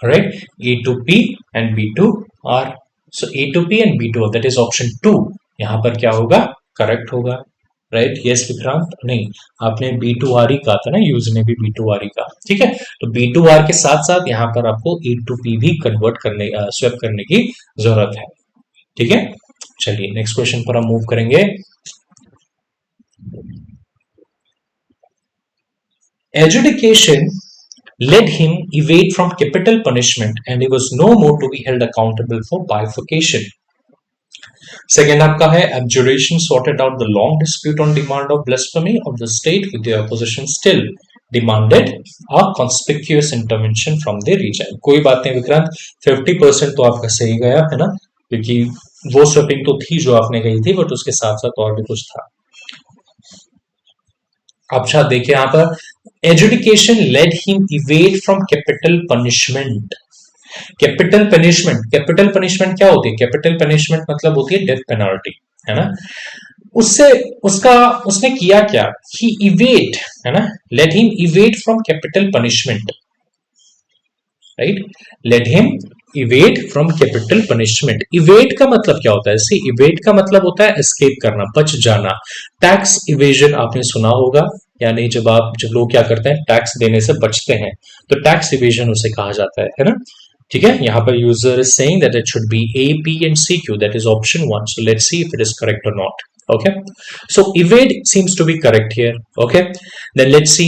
Speaker 1: right. A to P and B to R. So A to P and B to R, that is option two यहां पर क्या होगा, करेक्ट होगा, राइट। यस विक्रांत, नहीं आपने बी टू आर ही कहा था ना, यूज ने भी बी टू आर ही कहा, ठीक है। तो बी टू आर के साथ साथ यहां पर आपको ए टू पी भी कन्वर्ट करने स्वैप करने की जरूरत है, ठीक है। चलिए नेक्स्ट क्वेश्चन पर हम मूव करेंगे। Adjudication led him evade from capital punishment and he was no more to be held accountable for bifurcation. Second आपका है abjuration sorted out the long dispute on demand of blasphemy of the state with the opposition still demanded a conspicuous intervention from the regime. कोई बात नहीं विक्रांत, 50% तो आपका सही गया है ना, क्योंकि वो स्वैपिंग तो थी जो आपने कही थी, बट उसके साथ साथ और भी कुछ था। अच्छा देखिए यहां पर education led him evade from capital punishment. Capital punishment क्या होती है? कैपिटल पनिशमेंट मतलब होती है डेथ पेनल्टी, है ना। उससे उसका उसने किया क्या? ही इवेड, है ना, let him evade from capital punishment, right. Let him evade from capital punishment. Evade का मतलब क्या होता है? सी इवेड का मतलब होता है एस्केप करना, बच जाना। टैक्स इवेजन आपने सुना होगा, यानी जब लोग क्या करते हैं, टैक्स देने से बचते हैं, तो टैक्स इवेजन उसे कहा जाता है ना। ठीक है, यहां पर user is saying that it should be A P and C Q, that is option one. So let's see if it is correct और not. Okay, so evade seems to be correct here. Okay, then let's see.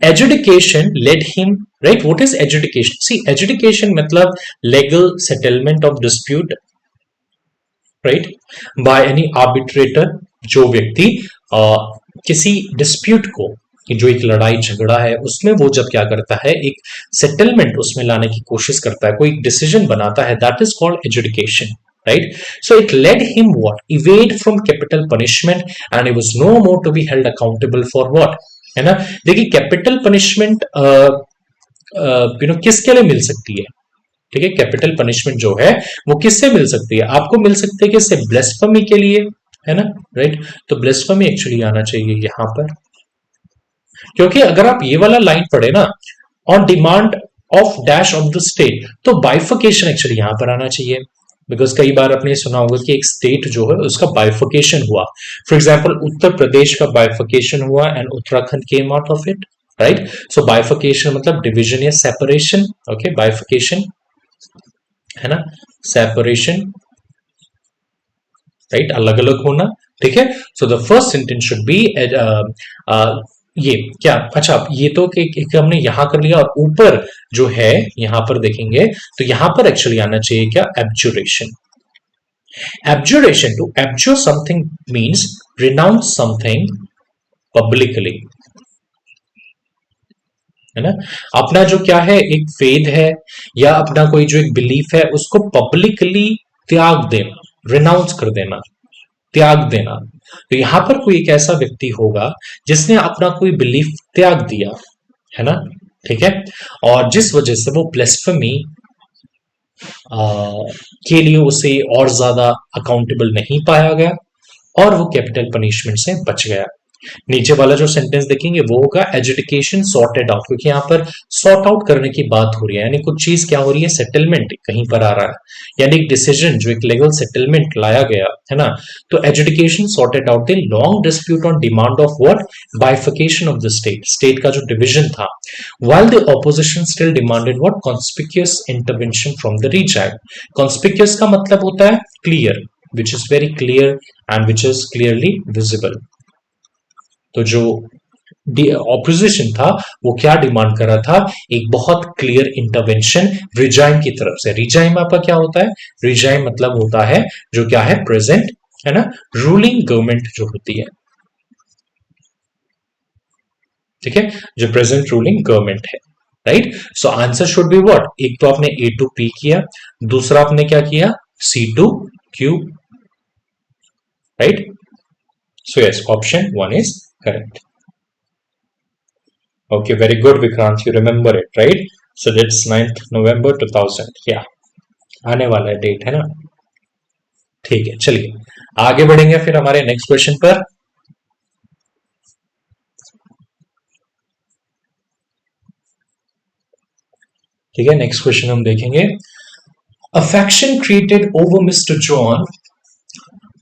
Speaker 1: Adjudication led him, right? What is adjudication? See, adjudication मतलब legal settlement of dispute, right, by any arbitrator। जो व्यक्ति किसी dispute को, कि जो एक लड़ाई झगड़ा है उसमें वो जब क्या करता है, एक सेटलमेंट उसमें लाने की कोशिश करता है, कोई डिसीजन बनाता है, that is called adjudication, right? So it led him what? Evade from capital punishment and he was no more to be held accountable for what? है ना। देखिए कैपिटल पनिशमेंट किसके लिए मिल सकती है? ठीक है, कैपिटल पनिशमेंट जो है वो किससे मिल सकती है? आपको मिल सकती है किससे? ब्लेस्फेमी के लिए, है ना, राइट। तो ब्लेस्फेमी एक्चुअली आना चाहिए यहां पर, क्योंकि अगर आप ये वाला लाइन पढ़े ना, on demand of dash of the state, तो बाइफिकेशन एक्चुअली यहां पर आना चाहिए। बिकॉज कई बार आपने सुना होगा कि एक स्टेट जो है उसका बाइफिकेशन हुआ। फॉर एग्जाम्पल उत्तर प्रदेश का बाइफिकेशन हुआ and Uttarakhand came out of it, right. सो बाइफिकेशन मतलब डिविजन या सेपरेशन। ओके, बाइफिकेशन, है ना, सेपरेशन, राइट, अलग अलग होना। ठीक है, so the first sentence should B ये क्या, अच्छा ये तो कि हमने यहां कर लिया, और ऊपर जो है यहां पर देखेंगे तो यहां पर एक्चुअली आना चाहिए क्या? Abjuration. Abjuration, to abjure something means renounce something publicly, है ना। अपना जो क्या है, एक फेथ है या अपना कोई जो एक बिलीफ है उसको पब्लिकली त्याग देना, रिनाउंस कर देना, त्याग देना। तो यहां पर कोई एक ऐसा व्यक्ति होगा जिसने अपना कोई बिलीफ त्याग दिया, है ना, ठीक है, और जिस वजह से वो ब्लेस्फेमी के लिए उसे और ज्यादा अकाउंटेबल नहीं पाया गया और वो कैपिटल पनिशमेंट से बच गया। नीचे वाला जो सेंटेंस देखेंगे वो होगा एजुडिकेशन सॉर्टेड आउट, क्योंकि यहां पर सॉर्ट आउट करने की बात हो रही है, यानी कुछ चीज क्या हो रही है, सेटलमेंट कहीं पर आ रहा है, यानी एक डिसीजन जो एक लीगल सेटलमेंट लाया गया, है ना। तो adjudication sorted out the long dispute on demand of what? Bifurcation of the state, state का जो डिवीजन था। While the opposition still demanded what? Conspicuous intervention from the regime. Conspicuous का मतलब होता है clear, which is very clear and which is clearly visible। तो जो opposition था वो क्या डिमांड कर रहा था? एक बहुत क्लियर इंटरवेंशन रिजाइम की तरफ से। रिजाइम आपका क्या होता है? रिजाइम मतलब होता है जो क्या है, प्रेजेंट, है ना, रूलिंग गवर्नमेंट जो होती है, ठीक है, जो प्रेजेंट रूलिंग गवर्नमेंट है, right. So answer should be what? एक तो आपने ए टू पी किया, दूसरा आपने क्या किया? C two Q, right. So yes, option one is correct. Okay, very good, Vikrant. You remember it, right? So that's 9th November 2000. Yeah, आने वाला है डेट, है ना। ठीक है, चलिए आगे बढ़ेंगे फिर हमारे नेक्स्ट क्वेश्चन पर। ठीक है, नेक्स्ट क्वेश्चन हम देखेंगे। A faction created over Mr. John,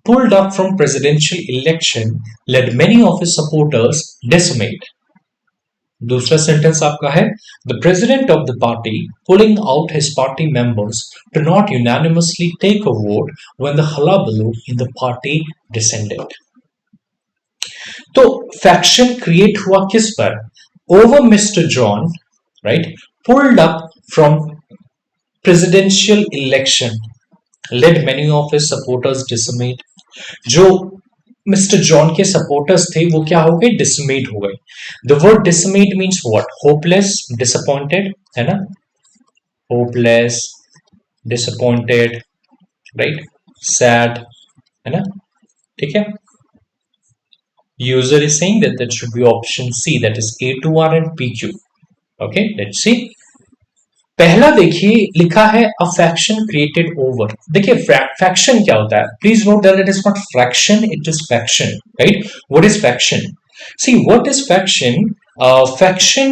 Speaker 1: pulled up from presidential election, led many of his supporters decimate. दूसरा सेंटेंस आपका है, the president of the party pulling out his party members to not unanimously take a vote when the hullabaloo in the party descended. तो faction create हुआ किस पर? Over Mister John, right, pulled up from presidential election, led many of his supporters dismayed. जो Mister John के supporters थे वो क्या हो गए? डिसमेट हो गए। The word dismayed means what? Hopeless, disappointed, है ना? होपलेस, डिसअपॉइंटेड, राइट, सैड, है ना? ठीक है। User is saying that that should be option C, that is A2R and PQ। Okay, let's see. पहला देखिए लिखा है अफेक्शन क्रिएटेड ओवर। देखिए फैक्शन क्या होता है? Please note that it is not fraction, it is faction, right? What is faction? See what is faction? Faction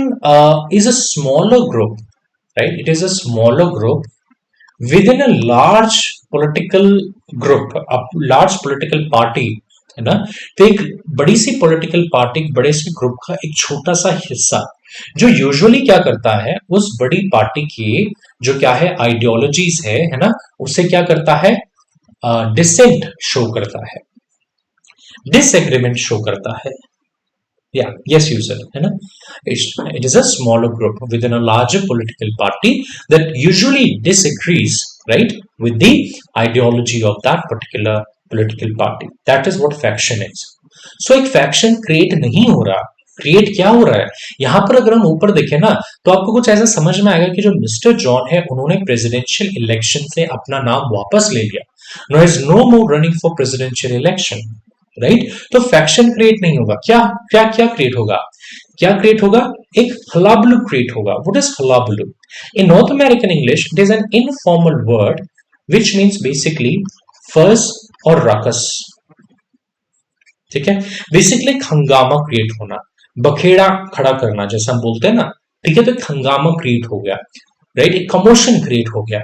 Speaker 1: is a smaller group, right? It is a smaller group within a large political group, a large political party, है ना? तो एक बड़ी सी political party, बड़े से group का एक छोटा सा हिस्सा जो यूजुअली क्या करता है, उस बड़ी पार्टी की जो क्या है आइडियोलॉजीज है ना, उससे क्या करता है? डिसेंट शो करता है, डिसएग्रीमेंट शो करता है। Yeah, yes, you said, है ना? It is a smaller group within a larger political party that usually disagrees, right, with the ideology of that particular political party. That is what faction is. So एक faction create नहीं हो रहा, create क्या हो रहा है यहां पर? अगर हम ऊपर देखें ना तो आपको कुछ ऐसा समझ में आएगा कि जो मिस्टर जॉन है उन्होंने प्रेसिडेंशियल इलेक्शन से अपना नाम वापस ले लिया। No is no more running for presidential election, right? तो फैक्शन क्रिएट नहीं होगा। क्या क्या क्या क्रिएट होगा? क्या क्रिएट होगा? एक हलाबलू क्रिएट होगा। What is hullabaloo? In North American English it is an informal word which means basically fuss और रकस। ठीक है, बेसिकली एक हंगामा क्रिएट होना, बखेड़ा खड़ा करना जैसा हम बोलते हैं ना। ठीक है, तो एक हंगामा क्रिएट हो गया, राइट, एक कमोशन क्रिएट हो गया।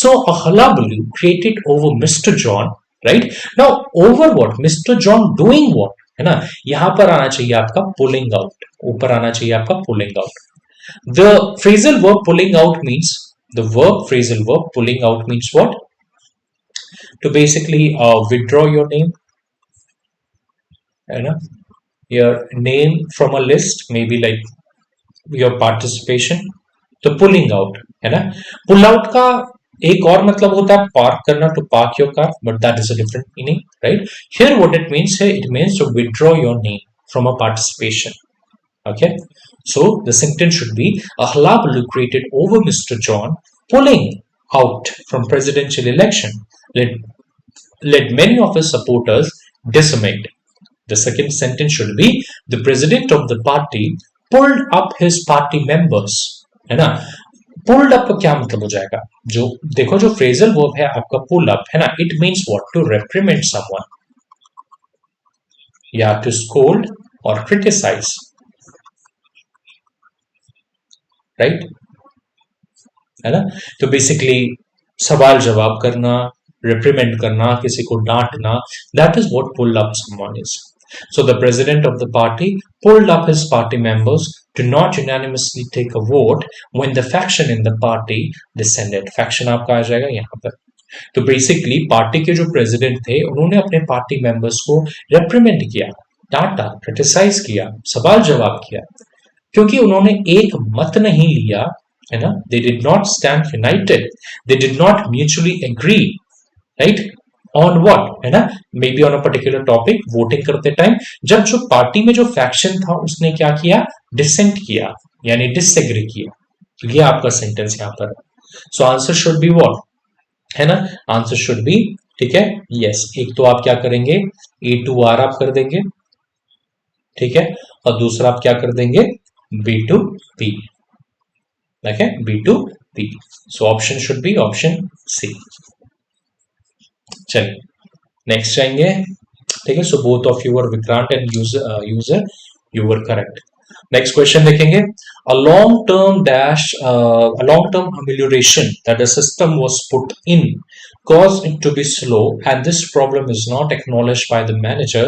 Speaker 1: So a hullabaloo created over Mister John, right? Now over what? Mister John doing what, है ना? यहां पर आना चाहिए आपका पुलिंग आउट, ऊपर आना चाहिए आपका pulling out. The phrasal verb pulling out means, the verb phrasal verb pulling out means what? To basically withdraw your name, है ना? Your name from a list, maybe like your participation, तो pulling out, है ना? Pull out का एक और मतलब होता है पार्क करना, to park your car, but that is a different meaning, right? Here what it means है, it means to withdraw your name from a participation. Okay, so the sentence should be a halabaloo created over Mr. John pulling out from presidential election led many of his supporters decimate. The second sentence should be the president of the party pulled up his party members, है ना? Pulled up का क्या मतलब हो जाएगा? जो देखो जो फ्रेजल वर्ब है आपका पुल अप, है ना, it means what? To reprimand someone, या टू स्कोल्ड और क्रिटिसाइज, राइट, है ना? तो बेसिकली सवाल जवाब करना, रिप्रीमेंड करना, किसी को डांटना, that is what pull up someone is. So the president of the party pulled up his party members to not unanimously take a vote when the faction in the party dissented. Faction आपका आ जाएगा यहाँ पर। तो basically party के जो president थे उन्होंने अपने पार्टी मेंबर्स को रेप्रीमेंड किया, डांटा, क्रिटिसाइज किया, सवाल जवाब किया, क्योंकि उन्होंने एक मत नहीं लिया, है ना? They did not stand united. They did not mutually agree, right? On what, है ना? May be on a particular topic, voting करते टाइम जब जो पार्टी में जो फैक्शन था उसने क्या किया? डिसेंट किया, यानी डिसएग्री किया। तो ये आपका सेंटेंस यहां पर। So answer should be what, है ना? आंसर शुड बी, ठीक है, यस। एक तो आप क्या करेंगे? A2R आप कर देंगे, ठीक है, और दूसरा आप क्या कर देंगे? B2P, ठीक है, B2P। So option should be option C. चलिए नेक्स्ट जाएंगे, ठीक है. So both of you are Vikrant and user, you were correct. Next question देखेंगे. A long term amelioration that the system was put in caused it to be slow, and this problem is not acknowledged by the manager.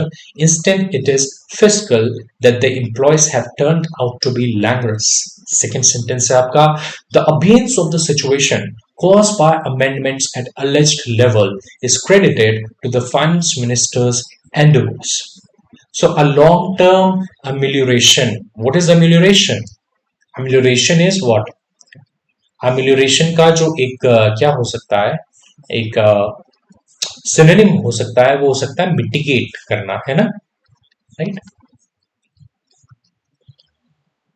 Speaker 1: Instead, it is fiscal that the employees have turned out to be languorous. Second sentence है आपका. The abuse of the situation caused by amendments at alleged level is credited to the finance minister's endeavors. So a long-term amelioration. What is amelioration? Amelioration is what? Amelioration का जो एक क्या हो सकता है, एक सिनोनिम हो सकता है, वो हो सकता है मिटिगेट करना, है ना, राइट.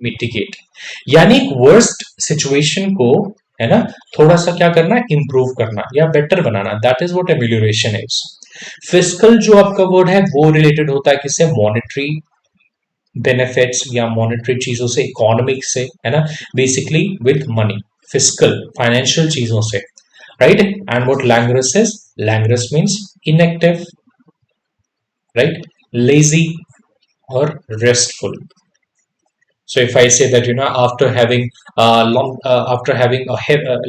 Speaker 1: मिटिगेट यानी एक वर्स्ट सिचुएशन को, है ना, थोड़ा सा क्या करना, इंप्रूव करना या बेटर बनाना. That is what amelioration is. Fiscal जो आपका वर्ड है वो रिलेटेड होता है किससे, मॉनेटरी बेनिफिट्स या मॉनेटरी चीजों से, इकोनॉमिक से, है ना, basically with money. Fiscal financial चीजों से, right. And what languorous is, languorous means inactive, right, lazy और restful. So if I say that, you know, after having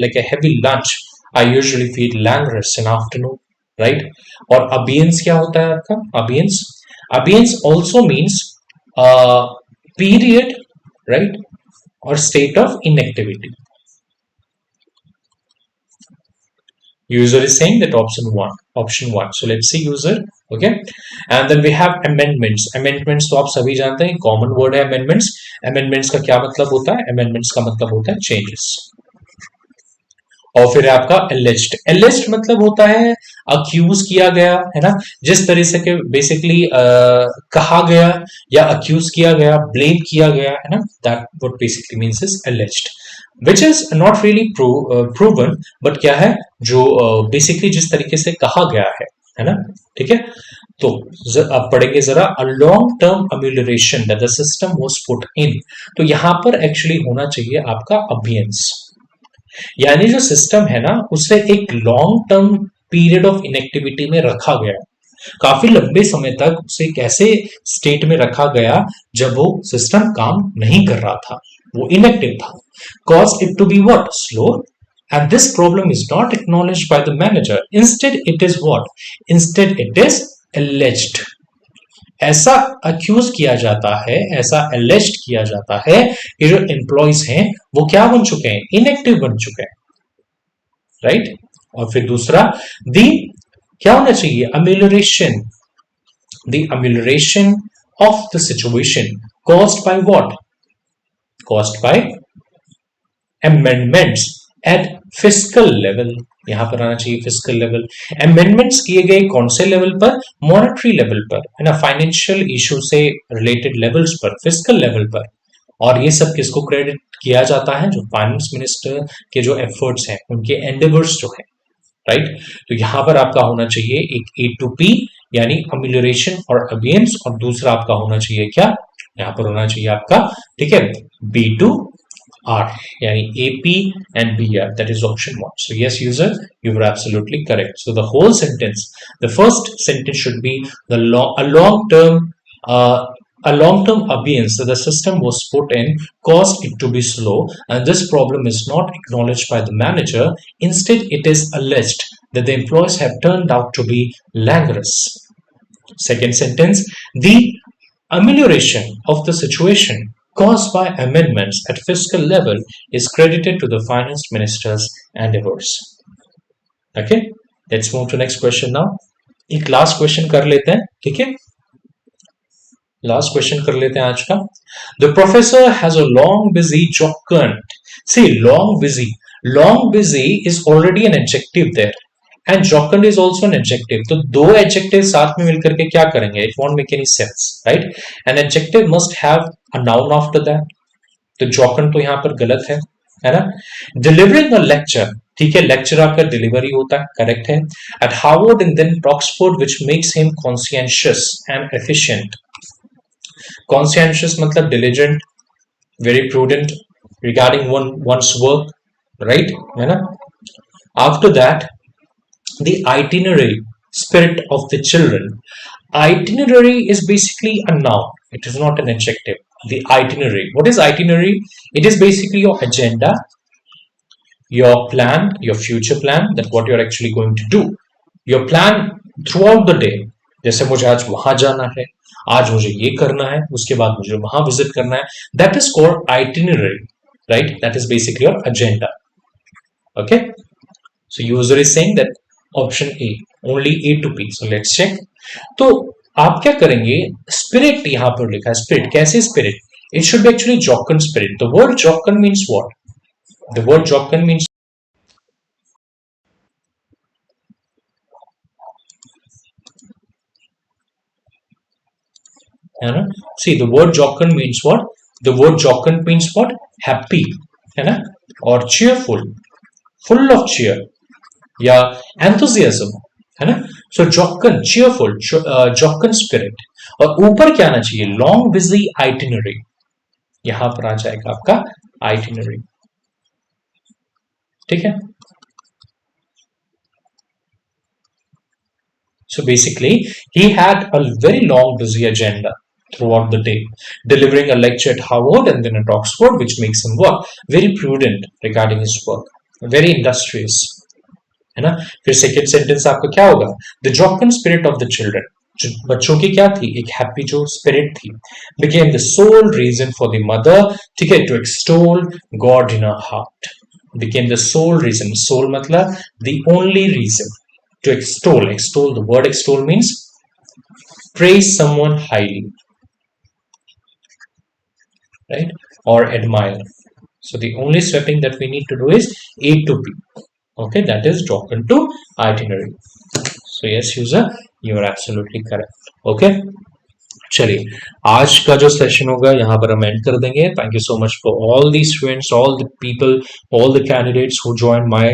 Speaker 1: like a heavy lunch, I usually feel languorous in afternoon, right? और abeyance क्या होता है आपका? Abeyance also means period, right? or state of inactivity. User is saying that option one. So let's see user. Okay, and then we have amendments. Amendments तो आप सभी जानते हैं, कॉमन वर्ड है amendments. Amendments का क्या मतलब होता है? Amendments का मतलब होता है changes. और फिर आपका alleged. Alleged मतलब होता है accuse किया गया, है ना, जिस तरह से के basically कहा गया या accuse किया गया, blame किया गया, है ना, that what basically means is alleged. Which is not really proven, but क्या है, जो basically जिस तरीके से कहा गया है ना, ठीक है. तो आप पढ़ेंगे जरा, a long term amelioration that the system was put in. तो यहां पर एक्चुअली होना चाहिए आपका अबियंस, यानी जो सिस्टम है ना उसे एक long term period of inactivity में रखा गया, काफी लंबे समय तक उसे एक ऐसे स्टेट में रखा गया जब वो सिस्टम काम नहीं कर रहा था, वो इनएक्टिव था. Cause it to be what, slow. And this problem is not acknowledged by the manager. Instead, it is what? Instead, it is alleged. ऐसा अक्यूज किया जाता है, ऐसा alleged किया जाता है कि जो एम्प्लॉइज हैं वो क्या बन चुके हैं, इनएक्टिव बन चुके हैं, राइट. और फिर दूसरा, दी क्या होना चाहिए, amelioration. The amelioration of the situation caused by what? Caused by amendments at fiscal level. यहां पर आना चाहिए फिस्कल लेवल. अमेंडमेंट्स किए गए कौन से लेवल पर, मॉनेटरी लेवल पर, है ना, फाइनेंशियल इशू से रिलेटेड लेवल्स पर, फिस्कल लेवल पर. और ये सब किसको क्रेडिट किया जाता है, जो फाइनेंस मिनिस्टर के जो एफर्ट्स हैं, उनके एंडेवर्स जो है, राइट. तो यहां पर आपका होना चाहिए एक ए टू पी यानी अमिलियोरेशन और अबियंस, और दूसरा आपका होना चाहिए क्या, यहां पर होना चाहिए आपका, ठीक है, B two R, yani AP and BR, that is option 1. So yes, user, you were absolutely correct. So the whole sentence, the first sentence should be a long term abeyance that the system was put in caused it to be slow, and this problem is not acknowledged by the manager. Instead, it is alleged that the employees have turned out to be languorous. Second sentence, the amelioration of the situation caused by amendments at fiscal level is credited to the finance minister's endeavors. Okay, let's move to next question now. एक last question कर लेते हैं, ठीक है, last question कर लेते हैं आज का. The professor has a long busy jocund. See, long busy is already an adjective there, and jocund is also an adjective. तो दो adjective साथ में मिलकर के क्या करेंगे, it won't make any sense, right? An adjective must have a noun after that. तो jocund तो यहाँ पर गलत है ना. Delivering a lecture, ठीक है, लेक्चर आपका डिलीवरी होता है, करेक्ट है. At Harvard and then Oxford, which makes him conscientious and efficient. Conscientious मतलब diligent, very prudent regarding one's work, right, है ना. After that, the itinerary, spirit of the children. Itinerary is basically a noun. It is not an adjective. The itinerary. What is itinerary? It is basically your agenda, your plan, your future plan, that what you're actually going to do. Your plan throughout the day. जैसे मुझे आज वहां जाना है, आज मुझे ये करना है, उसके बाद मुझे वहां विजिट करना है. That is called itinerary, right? That is basically your agenda. Okay. So user is saying that option A, only A to P. So let's check. तो आप क्या करेंगे? Spirit यहाँ पर लिखा है. Spirit कैसे spirit? It should be actually jocund spirit. The word jocund means what? The word jocund means, है ना? See, the word jocund means what? The word jocund means what? Happy, है ना? और cheerful, full of cheer, या enthusiasm, है ना? So jocund, cheerful, jocund spirit. और ऊपर क्या आना चाहिए? Long busy itinerary. यहां पर आ जाएगा आपका itinerary. ठीक है? So basically, he had a very long, busy agenda throughout the day, delivering a lecture at Harvard and then at Oxford, which makes him what? Very prudent regarding his work, very industrious. है ना? फिर second sentence आपका क्या होगा? The jocund spirit of the children, बच्चों की क्या थी? एक हैप्पी जो स्पिरिट थी, became the sole reason for the mother, ठीक है, to extol God in her heart. Became the sole reason. Sole मतलब the only reason. To extol, the word extol means praise someone highly, right? Or admire. So the only swapping that we need to do is A to B. Okay, that is jocund to itinerary. So yes, user, you are absolutely correct. Okay. चलिए, आज का जो session होगा यहाँ पर हम and कर देंगे. Thank you so much for all the students, all the people, all the candidates who joined my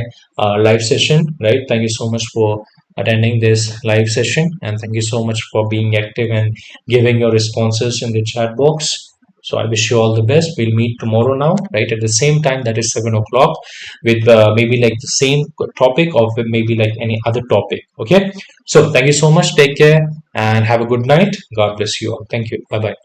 Speaker 1: live session, right? Thank you so much for attending this live session, and thank you so much for being active and giving your responses in the chat box. So I wish you all the best. We'll meet tomorrow now, right, at the same time, that is 7 o'clock, with maybe like the same topic, or maybe like any other topic. Okay. So thank you so much. Take care and have a good night. God bless you all. Thank you. Bye bye.